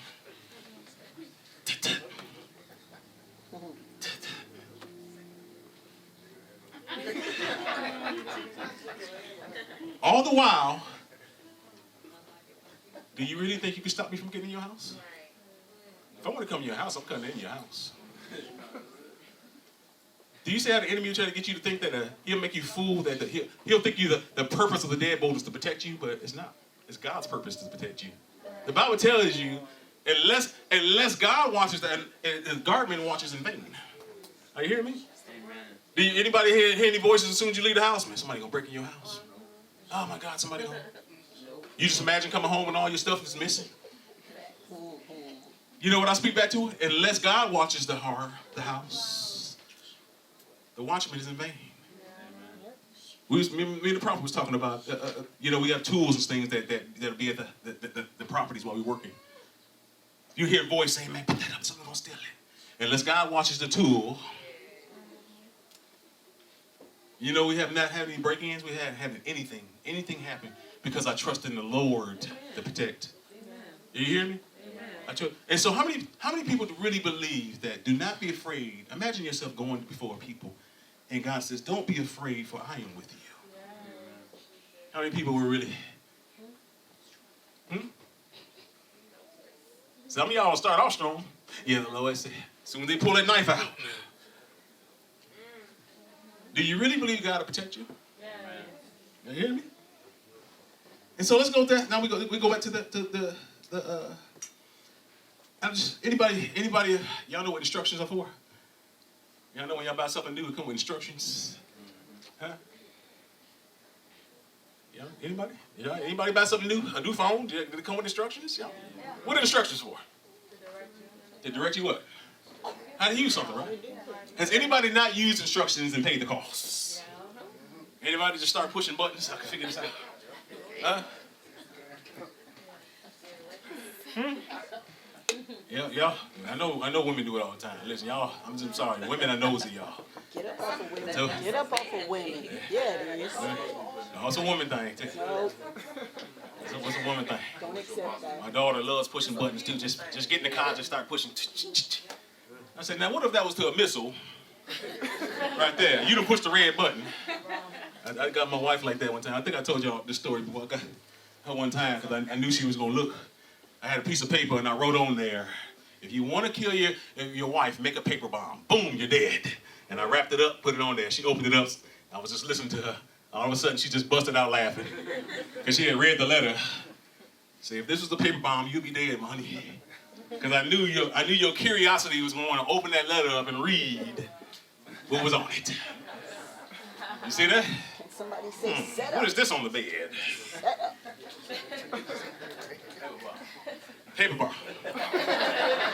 All the while, do you really think you can stop me from getting in your house? If I want to come to your house, I'm coming in your house. Do you see how the enemy will try to get you to think that he'll make you fool, that he'll think the purpose of the deadbolt is to protect you, but it's not. It's God's purpose to protect you. The Bible tells you, unless God watches and the guardman watches in vain. Are you hearing me? Do anybody hear any voices as soon as you leave the house? Man, somebody gonna break in your house. Oh my God, somebody gonna. You just imagine coming home and all your stuff is missing. You know what I speak back to? Unless God watches the house, the watchman is in vain. Me and the prophet was talking about, we have tools and things that'll be at the properties while we're working. You hear a voice saying, man, put that up, someone's gonna steal it. Unless God watches the tool, we have not had any break-ins, we haven't had anything happen because I trust in the Lord to protect. You hear me? And so how many people really believe that? Do not be afraid. Imagine yourself going before people and God says, don't be afraid, for I am with you. How many people were really? Some of y'all start off strong. Yeah, the Lord said, as soon as they pull that knife out. Do you really believe God will protect you? You hear me? And so let's go there. Now we go back to anybody, y'all know what instructions are for? Y'all know when y'all buy something new, it come with instructions? Huh? Yeah, anybody? Yeah, anybody buy something new? A new phone? Did it come with instructions? Yeah. What are instructions for? To direct you what? How to use something, right? Has anybody not used instructions and paid the costs? Anybody just start pushing buttons? I can figure this out. Huh? Yeah, y'all. I know women do it all the time. Listen, y'all, I'm just sorry. Women are nosy, y'all. Get up off of women. Get up off of women. Yeah, it is. No, it's a woman thing, too. No, It's a woman thing. don't accept that. My daughter loves pushing buttons, too. Just get in the car, just start pushing. I said, now what if that was to a missile? Right there. You done pushed the red button. I got my wife like that one time. I think I told y'all this story before. I got her one time because I knew she was going to look. I had a piece of paper and I wrote on there, if you want to kill your wife, make a paper bomb. Boom, you're dead. And I wrapped it up, put it on there. She opened it up. I was just listening to her. All of a sudden, she just busted out laughing because she had read the letter. Say, if this was the paper bomb, you'd be dead, honey. Because I knew your curiosity was going to open that letter up and read what was on it. You see that? Can somebody say, set up? What is this on the bed? Set up. Paper bomb.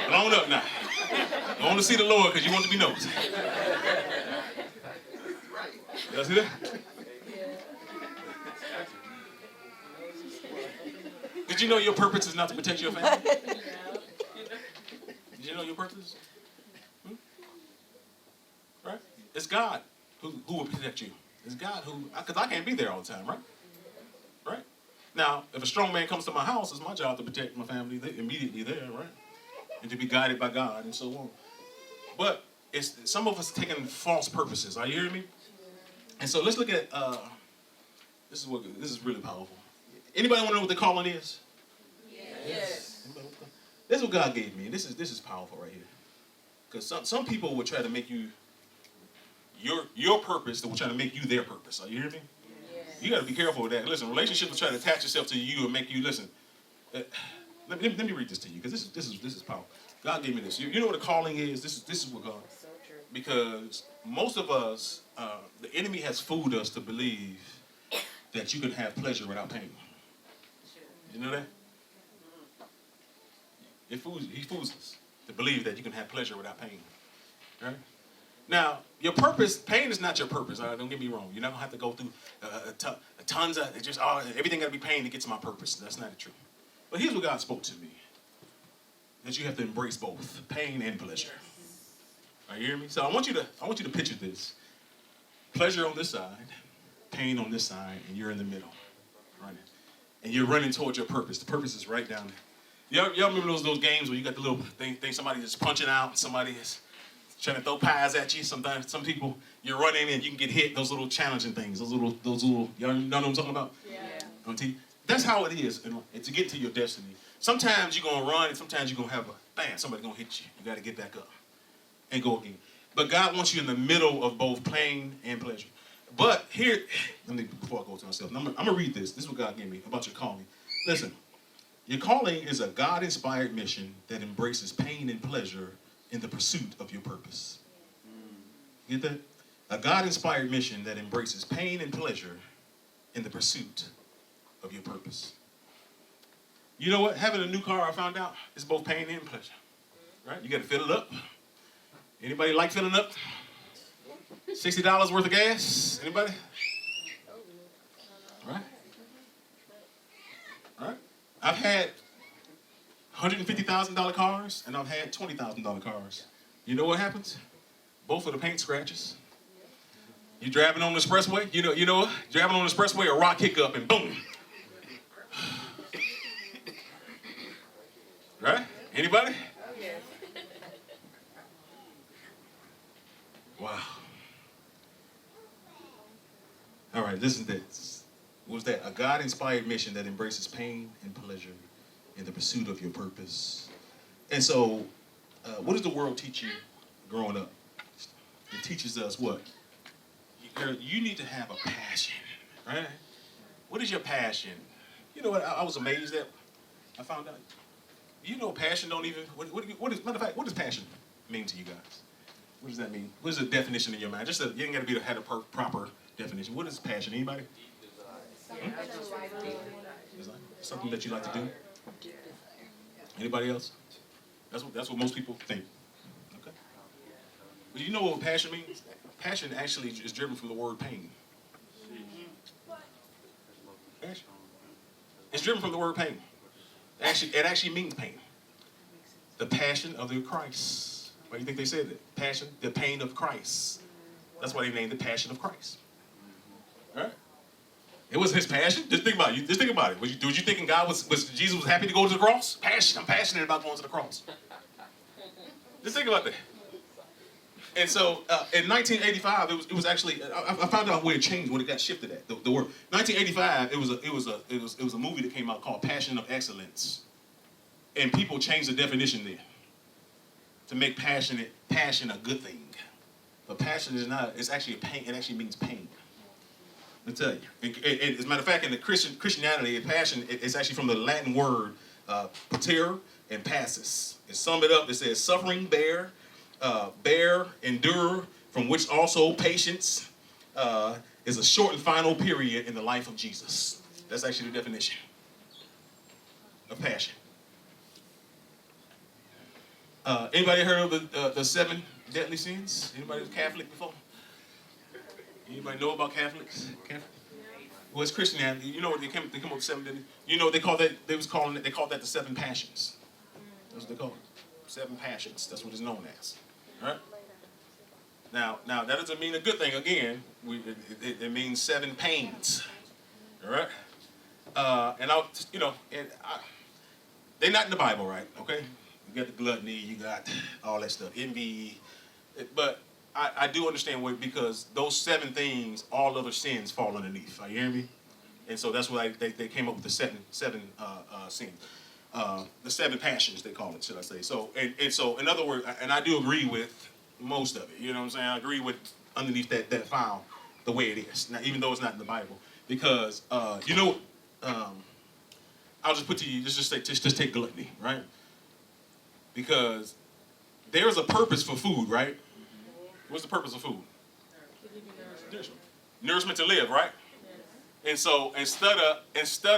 Blown up now. You want to see the Lord because you want to be nosy. Y'all see that? Did you know your purpose is not to protect your family? Did you know your purpose? Right? It's God who will protect you. It's God who, because I can't be there all the time, right? Right? Now, if a strong man comes to my house, it's my job to protect my family immediately there, right? And to be guided by God and so on. But it's some of us taking false purposes. Are you hearing me? And so let's look at this is really powerful. Anybody want to know what the calling is? Yes. This is what God gave me, and this is powerful right here. Because some people will try to make you your purpose, that will try to make you their purpose. Are you hearing me? Yes. You got to be careful with that. Listen, relationships will try to attach yourself to you and make you listen. Let me read this to you, because this is powerful. God gave me this. You know what a calling is? This is what God. So true. Because most of us, the enemy has fooled us to believe that you can have pleasure without pain. You know that? He fools us to believe that you can have pleasure without pain. Right? Now, your purpose, pain is not your purpose. Don't get me wrong. You're not going to have to go through tons of, everything got to be pain to get to my purpose. That's not the truth. But here's what God spoke to me. That you have to embrace both pain and pleasure. Are you hearing me? So I want you to picture this. Pleasure on this side, pain on this side, and you're in the middle. Right? And you're running towards your purpose. The purpose is right down there. Y'all remember those games where you got the little thing somebody is punching out, somebody is trying to throw pies at you. Sometimes some people, you're running and you can get hit. Those little challenging things, those little y'all know what I'm talking about? Yeah. That's how it is and to get to your destiny. Sometimes you're going to run and sometimes you're going to have somebody's going to hit you. You got to get back up and go again. But God wants you in the middle of both pain and pleasure. But here, before I go to myself, I'm going to read this. This is what God gave me about your calling. Listen, your calling is a God-inspired mission that embraces pain and pleasure in the pursuit of your purpose. Get that? A God-inspired mission that embraces pain and pleasure in the pursuit of your purpose. You know what? Having a new car, I found out, is both pain and pleasure. Right? You got to fill it up. Anybody like filling up? $60 worth of gas? Anybody? Right? Right? I've had $150,000 cars, and I've had $20,000 cars. You know what happens? Both of the paint scratches. You driving on the expressway, you know what? Driving on the expressway, a rock kick up and boom. Right? Anybody? Wow. All right, listen to this. What was that? A God-inspired mission that embraces pain and pleasure in the pursuit of your purpose. And so, what does the world teach you growing up? It teaches us what? You need to have a passion, right? What is your passion? You know what I was amazed at? I found out. You know, passion don't even, matter of fact, what does passion mean to you guys? What does that mean? What is the definition in your mind? You ain't got to have a proper definition. What is passion? Anybody? Something that you like to do? Anybody else? That's what most people think. Okay. But you know what passion means? Passion actually is driven from the word pain. Passion. It's driven from the word pain. It actually means pain. The passion of the Christ. Why do you think they said that? Passion, the pain of Christ. That's why they named it Passion of Christ. All right? It was his passion. Just think about it. Just think about it. Was you thinking Jesus was happy to go to the cross? Passion. I'm passionate about going to the cross. Just think about that. And so in 1985, it was actually I found out where it changed, when it got shifted at the word. 1985, it was a movie that came out called Passion of Excellence, and people changed the definition there to make passion a good thing. But passion is not. It's actually a pain. It actually means pain. Let me tell you. As a matter of fact, in the Christianity, passion it's actually from the Latin word pater and passus. And sum it up, it says suffering, bear, endure, from which also patience is a short and final period in the life of Jesus. That's actually the definition of passion. Anybody heard of the 7 deadly sins? Anybody was Catholic before? Anybody know about Catholics? Well, it's Christianity. You know what they come up with 7 deadly? You know they call that the 7 passions. That's what they call it. 7 passions. That's what it's known as. All right? Now that doesn't mean a good thing. Again, it means 7 pains. All right? They're not in the Bible, right? Okay? You got the gluttony, you got all that stuff, envy, but I do understand why, because those 7 things, all other sins fall underneath. Are you hearing me? And so that's why they came up with the seven sins. The 7 passions, they call it, should I say. So, and so, in other words, and I do agree with most of it, you know what I'm saying? I agree with underneath that file, the way it is. Now, even though it's not in the Bible. Because, I'll just put to you, just take gluttony, right? Because there's a purpose for food, right? What's the purpose of food? Nourishment to live, right? And so instead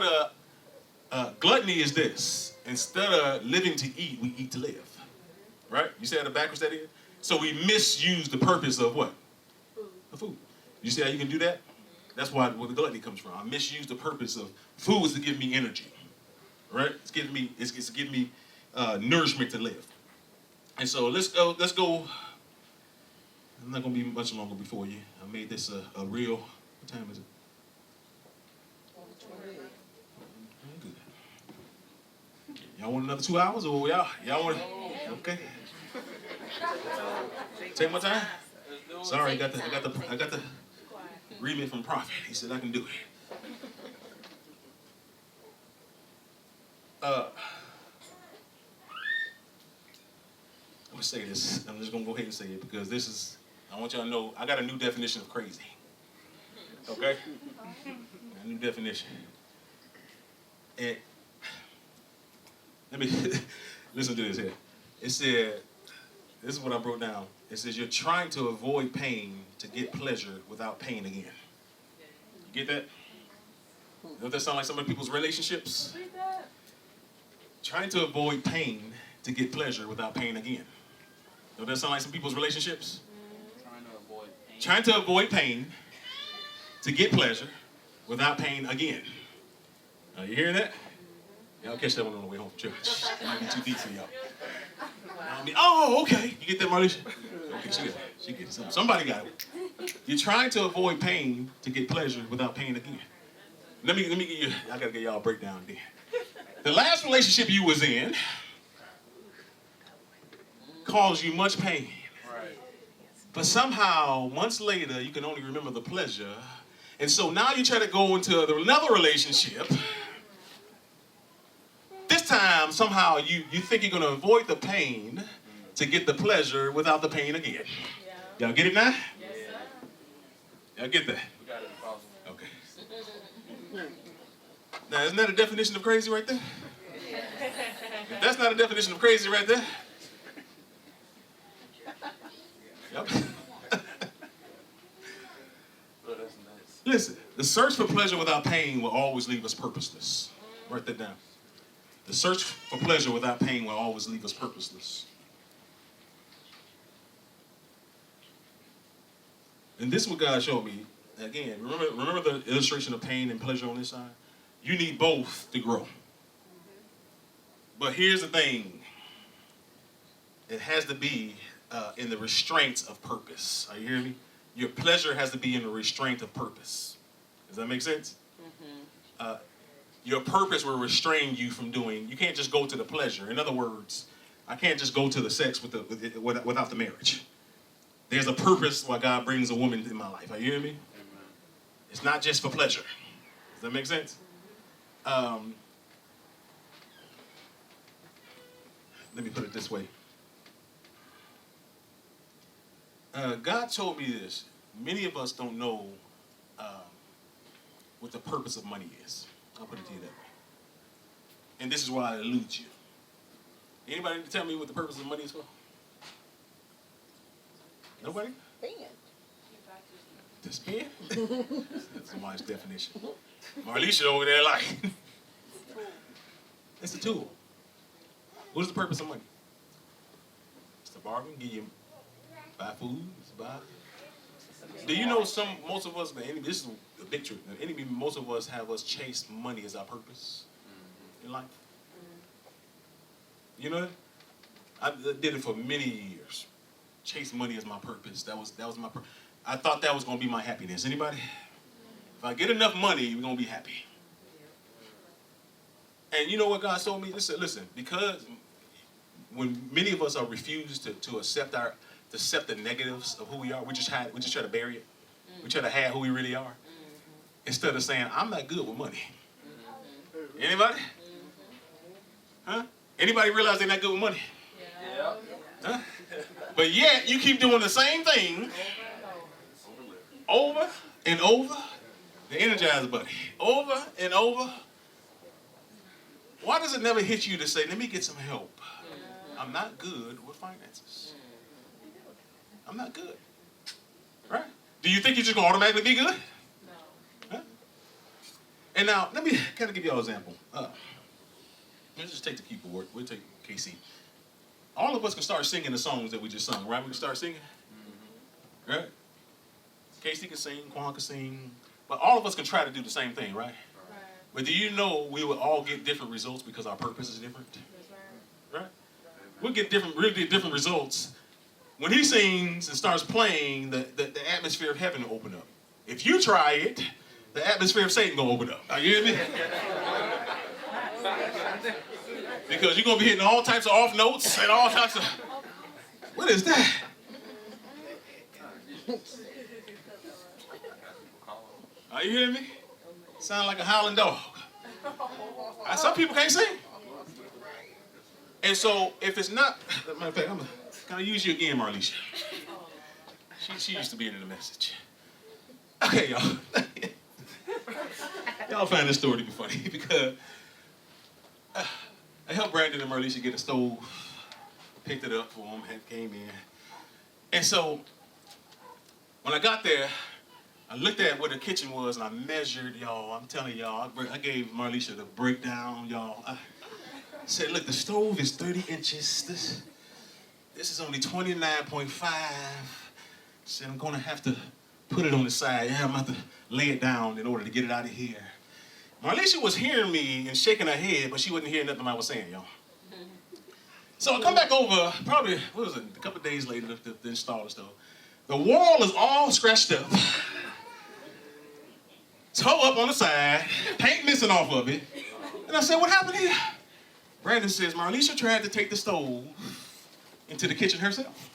of gluttony is this. Instead of living to eat, we eat to live. Right? You see how the backwards that is? So we misuse the purpose of what? The food. You see how you can do that? That's where the gluttony comes from. I misuse the purpose of food is to give me energy. Right? It's giving me nourishment to live. And so let's go. I'm not going to be much longer before you. I made this a real, what time is it? Good. Y'all want another 2 hours, or y'all want? Okay. Take my time. Sorry, I got the remit from Prophet. He said I can do it. I'm gonna say this. I'm just gonna go ahead and say it because I want y'all to know I got a new definition of crazy. Okay? A new definition. And let me listen to this here. It said, this is what I wrote down. It says, you're trying to avoid pain to get pleasure without pain again. You get that? Doesn't that sound like some of people's relationships? Trying to avoid pain to get pleasure without pain again. Don't that sound like some people's relationships? Trying to avoid pain to get pleasure without pain again. You hearing that? Y'all catch that one on the way home from church. It might be too deep for y'all. Oh, okay. You get that, Marlisha? Okay, she gets it. Somebody got it. You're trying to avoid pain to get pleasure without pain again. Let me give you, I gotta get y'all a breakdown then. The last relationship you was in caused you much pain. Right. But somehow, months later, you can only remember the pleasure. And so now you try to go into another relationship. This time, somehow, you think you're going to avoid the pain to get the pleasure without the pain again. Yeah. Y'all get it now? Yes, sir. Y'all get that? We got it, Apostle. Okay. Now, isn't that a definition of crazy right there? If that's not a definition of crazy right there. Yep. Oh, that's nice. Listen, the search for pleasure without pain will always leave us purposeless. Write that down. The search for pleasure without pain will always leave us purposeless. And this is what God showed me. Again, remember the illustration of pain and pleasure on this side? You need both to grow. But here's the thing. It has to be in the restraints of purpose. Are you hearing me? Your pleasure has to be in the restraint of purpose. Does that make sense? Your purpose will restrain you from doing. You can't just go to the pleasure. In other words, I can't just go to the sex without the marriage. There's a purpose why God brings a woman in my life. Are you hearing me? Amen. It's not just for pleasure. Does that make sense? Let me put it this way. God told me this. Many of us don't know what the purpose of money is. I'll put it to you that way. And this is why it eludes you. Anybody tell me what the purpose of money is for? Nobody? To spend? That's a nice definition. Marlisha over there like, it's a tool. What is the purpose of money? It's to bargain, give you, buy food, it's buy. Do you know most of us, the enemy, this is a big truth, the enemy, most of us have us chase money as our purpose in life. You know that? I did it for many years. Chase money as my purpose. That was my purpose. I thought that was going to be my happiness. Anybody? If I get enough money, we're going to be happy. And you know what God told me? Listen, because when many of us are refused to accept the negatives of who we are, we just try to bury it. We try to hide who we really are. Instead of saying, I'm not good with money. Anybody? Huh? Anybody realize they're not good with money? Yeah. Huh? But yet, you keep doing the same thing over and over. The Energizer Buddy. Over and over. Why does it never hit you to say, let me get some help? I'm not good with finances. I'm not good. Right? Do you think you're just going to automatically be good? No. Huh? And now, let me kind of give you all an example. Let's just take the keyboard. We'll take KC. All of us can start singing the songs that we just sung, right? We can start singing. Right? Casey can sing, Quan can sing. But all of us can try to do the same thing, right? But do you know we will all get different results because our purpose is different? Right? We'll get different results. When he sings and starts playing, the atmosphere of heaven will open up. If you try it, the atmosphere of Satan will open up. Are you hear me? Because you're going to be hitting all types of off notes and all types of... What is that? Are you hearing me? Sound like a howling dog. Some people can't sing. And so, if it's not... Matter of fact, I'm going to use you again, Marlisha. She used to be in the message. Okay, y'all. Y'all find this story to be funny because... I helped Brandon and Marlisha get a stove, picked it up for them, came in. And so, when I got there, I looked at where the kitchen was and I measured, y'all. I'm telling y'all, I gave Marlisha the breakdown, y'all. Said, look, the stove is 30 inches. This is only 29.5. Said, I'm gonna have to put it on the side. Yeah, I'm gonna have to lay it down in order to get it out of here. Marlisha was hearing me and shaking her head, but she wasn't hearing nothing I was saying, y'all. So I come back over, probably, what was it, a couple of days later to install the stove. The wall is all scratched up. Toe up on the side, paint missing off of it. And I said, what happened here? Brandon says, Marlisha tried to take the stove into the kitchen herself.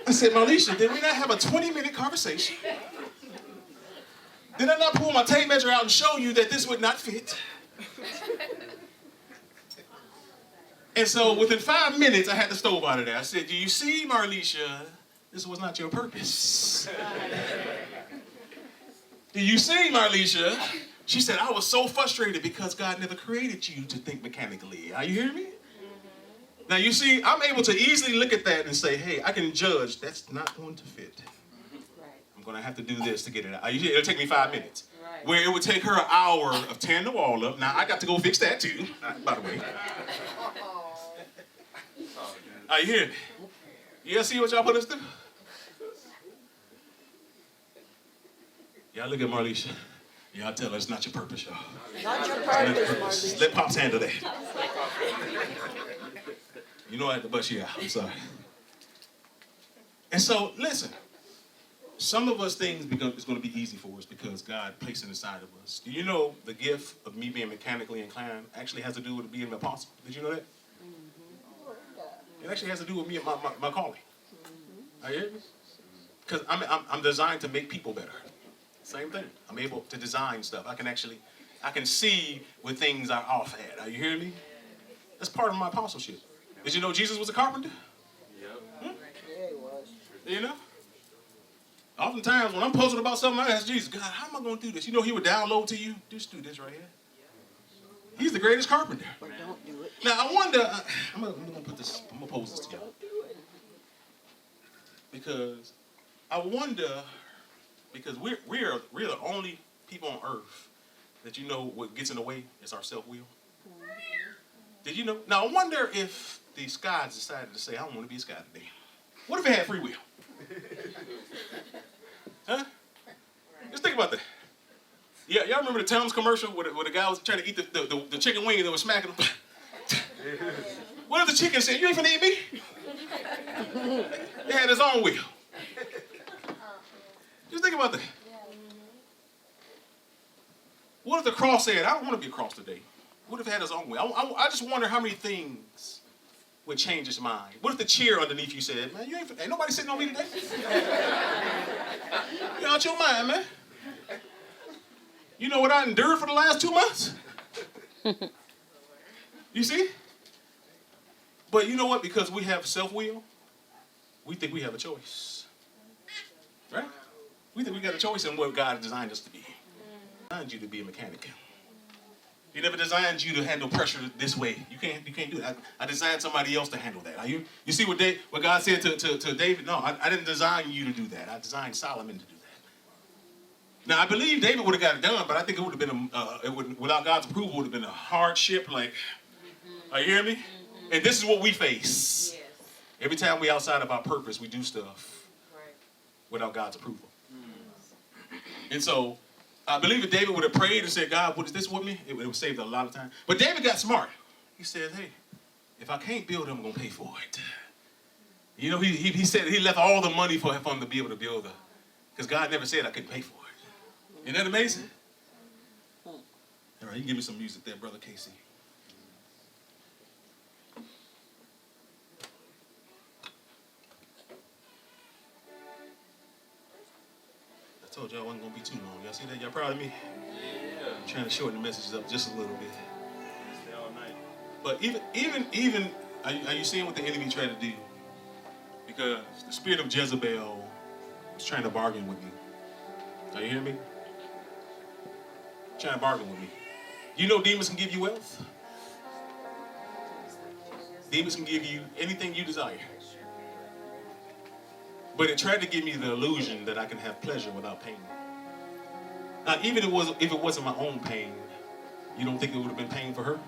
I said, Marlisha, did we not have a 20-minute conversation? Did I not pull my tape measure out and show you that this would not fit? And so within 5 minutes, I had the stove out of there. I said, do you see, Marlisha, this was not your purpose. Do you see, Marlisha? She said, I was so frustrated because God never created you to think mechanically. Are you hearing me? Now, you see, I'm able to easily look at that and say, hey, I can judge that's not going to fit. I'm going to have to do this to get it out. It'll take me 5 minutes. Where it would take her an hour of tearing the wall up. Now, I got to go fix that too, by the way. Are you hearing me? You guys see what y'all put us through? Y'all look at Marlisha. Y'all tell her it's not your purpose, y'all. Not your purpose, Marlisha. Let Pops handle that. You know I had to bust you out. I'm sorry. And so, listen. Some of us things it's going to be easy for us because God placed it inside of us. Do you know the gift of me being mechanically inclined actually has to do with being an apostle? Did you know that? It actually has to do with me and my calling. Are you hear me? Because I'm designed to make people better. Same thing. I'm able to design stuff. I can see where things are off at. Are you hearing me? That's part of my apostleship. Did you know Jesus was a carpenter? Yep. Yeah, he was. You know? Oftentimes when I'm puzzled about something, I ask Jesus, God, how am I going to do this? You know he would download to you? Just do this right here. He's the greatest carpenter. But don't do it. Now, I wonder, I'm going to pose this to y'all. Because I wonder, because we're the only people on earth that you know what gets in the way is our self-will. Did you know? Now, I wonder if the skies decided to say, I don't want to be a sky today. What if it had free will? Huh? Just think about that. Yeah, y'all remember the Tums commercial where the guy was trying to eat the chicken wing and they were smacking him? What if the chicken said, you ain't finna eat me? He had his own will. Just think about that. What if the cross said, I don't want to be a cross today? What if it had his own will? I just wonder how many things would change his mind. What if the chair underneath you said, man, ain't nobody sitting on me today? You're out your mind, man. You know what I endured for the last 2 months? You see? But you know what? Because we have self-will, we think we have a choice. Right? We think we got a choice in what God designed us to be. He designed you to be a mechanic. He never designed you to handle pressure this way. You can't do it. I designed somebody else to handle that. You see what God said to David? No, I didn't design you to do that. I designed Solomon to do that. Now, I believe David would have got it done, but I think it would have been, without God's approval, it would have been a hardship. Like, are you hearing me? And this is what we face. Yes. Every time we're outside of our purpose, we do stuff without God's approval. And so, I believe if David would have prayed and said, God, what is this with me? It would have saved a lot of time. But David got smart. He said, hey, if I can't build it, I'm going to pay for it. You know, he said he left all the money for him to be able to build it. Because God never said I couldn't pay for it. Isn't that amazing? All right, you can give me some music there, Brother Casey. I told y'all I wasn't going to be too long. Y'all see that? Y'all proud of me? Yeah. I'm trying to shorten the messages up just a little bit. Stay all night. But even, are you seeing what the enemy tried to do? Because the spirit of Jezebel was trying to bargain with me. Are you hearing me? Trying to bargain with me. You know demons can give you wealth. Demons can give you anything you desire. But it tried to give me the illusion that I can have pleasure without pain. Now, even if it wasn't my own pain, you don't think it would have been pain for her?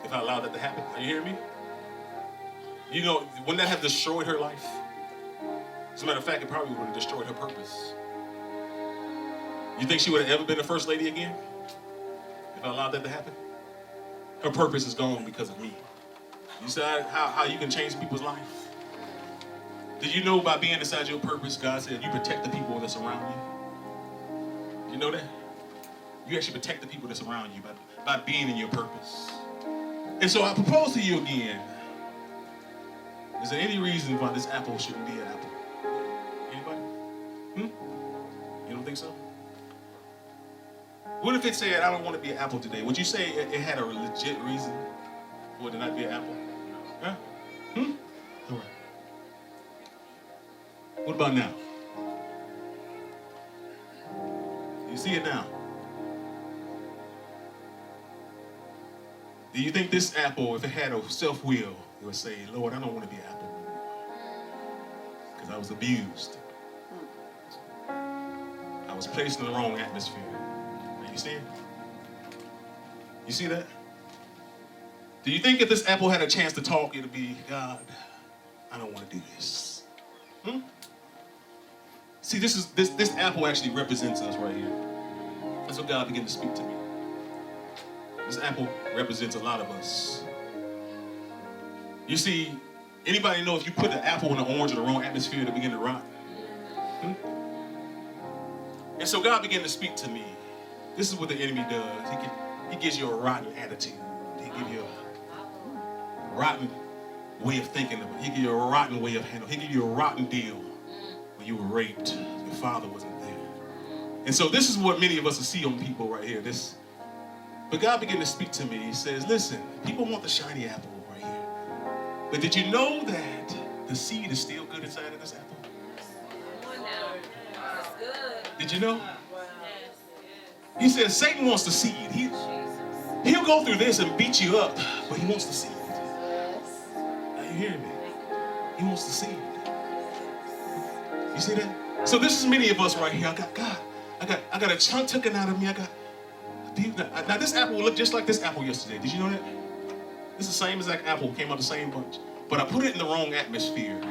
if I allowed that to happen. Are you hearing me? You know, wouldn't that have destroyed her life? As a matter of fact, it probably would have destroyed her purpose. You think she would have ever been the first lady again if I allowed that to happen? Her purpose is gone because of me. You see how you can change people's life? Did you know by being inside your purpose, God said you protect the people that's around you? You know that? You actually protect the people that's around you by being in your purpose. And so I propose to you again. Is there any reason why this apple shouldn't be an apple? Anybody? You don't think so? What if it said, I don't want to be an apple today? Would you say it had a legit reason for it to not be an apple? Huh? All right. What about now? You see it now? Do you think this apple, if it had a self-will, it would say, Lord, I don't want to be an apple because I was abused. I was placed in the wrong atmosphere. Are you seeing? You see that? Do you think if this apple had a chance to talk, it would be, God, I don't want to do this? See, this apple actually represents us right here. That's what God began to speak to me. This apple represents a lot of us. You see, anybody know if you put an apple and an orange in the wrong atmosphere, it'll begin to rot? And so God began to speak to me. This is what the enemy does. He gives you a rotten attitude. He gives you a rotten way of thinking of it. He gives you a rotten way of handling. He gives you a rotten deal when you were raped. Your father wasn't there. And so this is what many of us will see on people right here. But God began to speak to me. He says, listen, people want the shiny apple right here. But did you know that the seed is still good inside of this apple? Did you know? He says Satan wants the seed. He'll go through this and beat you up, but he wants the seed. Are you hearing me? He wants the seed. You see that? So this is many of us right here. I got a chunk taken out of me. Now this apple will look just like this apple yesterday. Did you know that? It's the same exact apple, came out the same bunch. But I put it in the wrong atmosphere.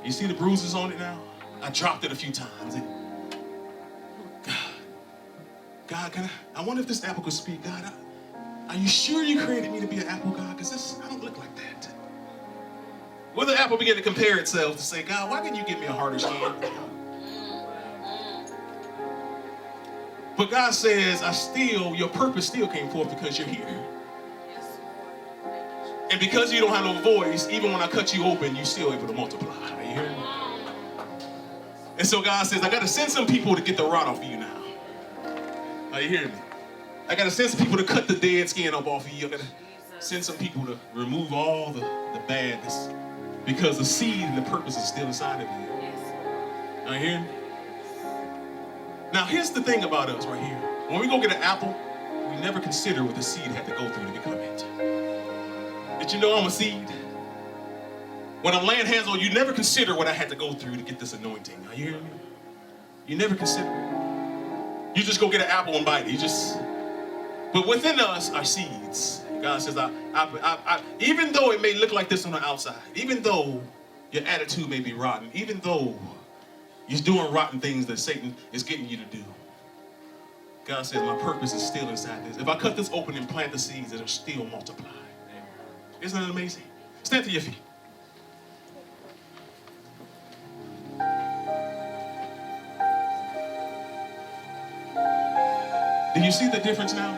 You see the bruises on it now? I dropped it a few times. God, I wonder if this apple could speak. God, are you sure you created me to be an apple, God? Because I don't look like that. Well, the apple began to compare itself to say, God, why didn't you give me a harder skin? But God says, your purpose still came forth because you're here. And because you don't have no voice, even when I cut you open, you're still able to multiply. Are you hearing me? And so God says, I got to send some people to get the rot off of you now. Are you hearing me? I got to send some people to cut the dead skin up off of you. I got to send some people to remove all the badness. Because the seed and the purpose is still inside of you. Are you hearing me? Now, here's the thing about us right here. When we go get an apple, we never consider what the seed had to go through to become it. Did you know I'm a seed? When I'm laying hands on you, never consider what I had to go through to get this anointing. Are you hearing me? You never consider it. You just go get an apple and bite it. But within us are seeds. God says, even though it may look like this on the outside, even though your attitude may be rotten, even though you're doing rotten things that Satan is getting you to do, God says, my purpose is still inside this. If I cut this open and plant the seeds, it'll still multiply. Isn't that amazing? Stand to your feet. Do you see the difference now?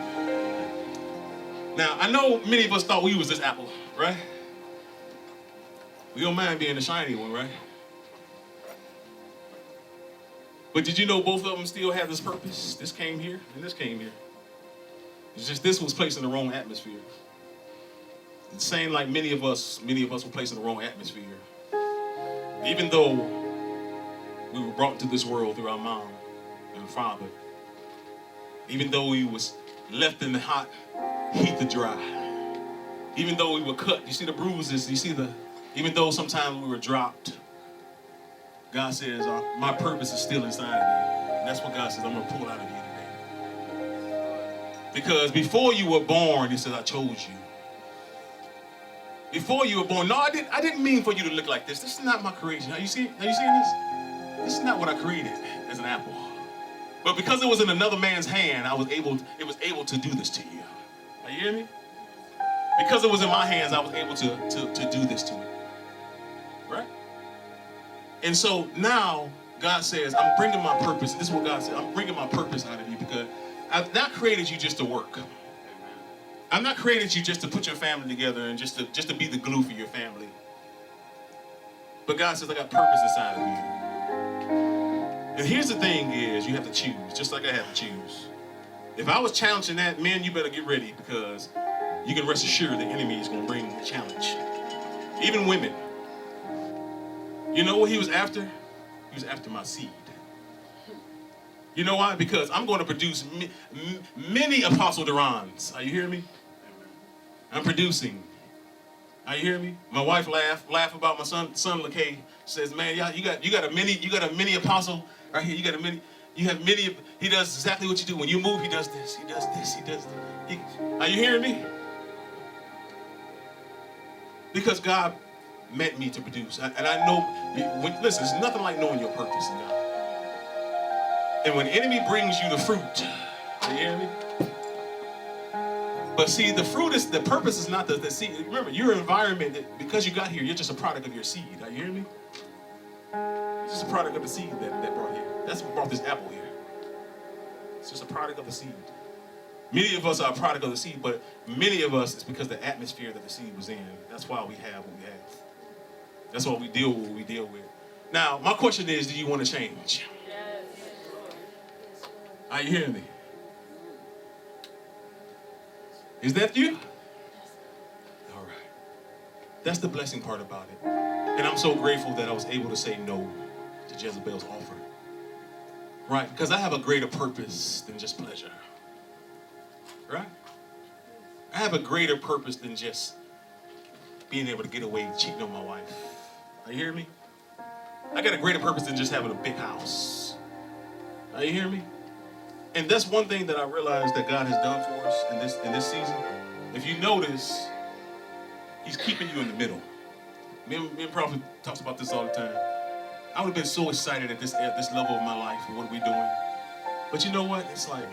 Now, I know many of us thought we was this apple, right? We don't mind being the shiny one, right? But did you know both of them still have this purpose? This came here and this came here. It's just this was placed in the wrong atmosphere. It's saying like many of us were placed in the wrong atmosphere. Even though we were brought into this world through our mom and father, even though we was left in the hot heat to dry, even though we were cut, you see the bruises, even though sometimes we were dropped, God says, my purpose is still inside of you. And that's what God says, I'm going to pull out of you today. Because before you were born, he says, I chose you. Before you were born, no, I didn't mean for you to look like this. This is not my creation. Are you seeing this? This is not what I created as an apple. But because it was in another man's hand, it was able to do this to you. Are you hearing me? Because it was in my hands, I was able to do this to it. Right? And so now, God says, I'm bringing my purpose. This is what God said. I'm bringing my purpose out of you because I've not created you just to work. I've not created you just to put your family together and just to be the glue for your family. But God says, I got purpose inside of you. And here's the thing is, you have to choose, just like I have to choose. If I was challenging that, men, you better get ready because you can rest assured the enemy is going to bring a challenge. Even women. You know what he was after? He was after my seed. You know why? Because I'm going to produce many Apostle Durans. Are you hearing me? I'm producing. Are you hearing me? My wife laugh about my son LaKay. Says, man, you got a mini apostle right here. You have many. He does exactly what you do. When you move, he does this. He does this. He does this. Are you hearing me? Because God meant me to produce, and I know. Listen, there's nothing like knowing your purpose in God. And when the enemy brings you the fruit, are you hearing me? But see, the purpose is not the seed. Remember, your environment, because you got here, you're just a product of your seed. Are you hearing me? It's just a product of the seed that brought here. That's what brought this apple here. It's just a product of the seed. Many of us are a product of the seed, but many of us, it's because the atmosphere that the seed was in. That's why we have what we have. That's why we deal with what we deal with. Now, my question is, do you want to change? Are you hearing me? Is that you? All right. That's the blessing part about it. And I'm so grateful that I was able to say no to Jezebel's offer. Right? Because I have a greater purpose than just pleasure. Right? I have a greater purpose than just being able to get away cheating on my wife. Are you hearing me? I got a greater purpose than just having a big house. Are you hearing me? And that's one thing that I realized that God has done for us in this season. If you notice, he's keeping you in the middle. Me and Prophet talks about this all the time. I would have been so excited at this level of my life and what we're doing. But you know what? It's like,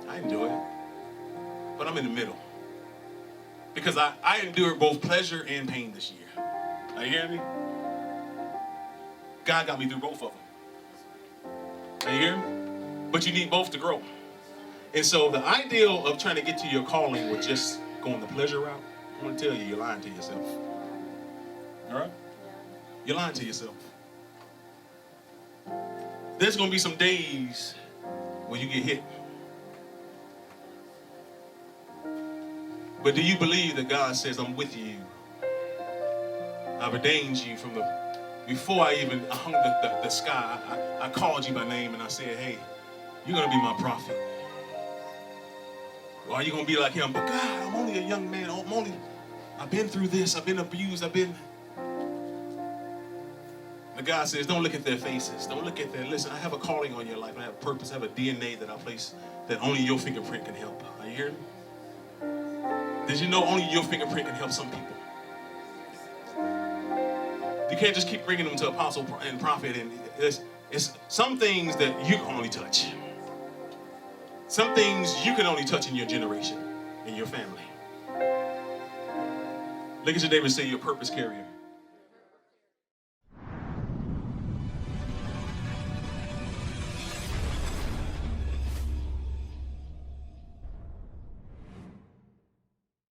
I enjoy it. But I'm in the middle. Because I endured both pleasure and pain this year. Are you hearing me? God got me through both of them. Are you hearing me? But you need both to grow. And so the ideal of trying to get to your calling with just going the pleasure route, I want to tell you, you're lying to yourself. All right? You're lying to yourself. There's going to be some days when you get hit. But do you believe that God says, I'm with you? I've ordained you from before I even hung the sky, I called you by name and I said, hey, you're going to be my prophet. Or are you going to be like him? But God, I'm only a young man. I've been through this. I've been abused. But God says, don't look at their faces. Don't look at their, listen, I have a calling on your life. I have a purpose. I have a DNA that I place that only your fingerprint can help. Are you hearing me? Did you know only your fingerprint can help some people? You can't just keep bringing them to apostle and prophet. And it's some things that you can only touch. Some things you can only touch in your generation, in your family. Look at your neighbor and say, you're a purpose carrier.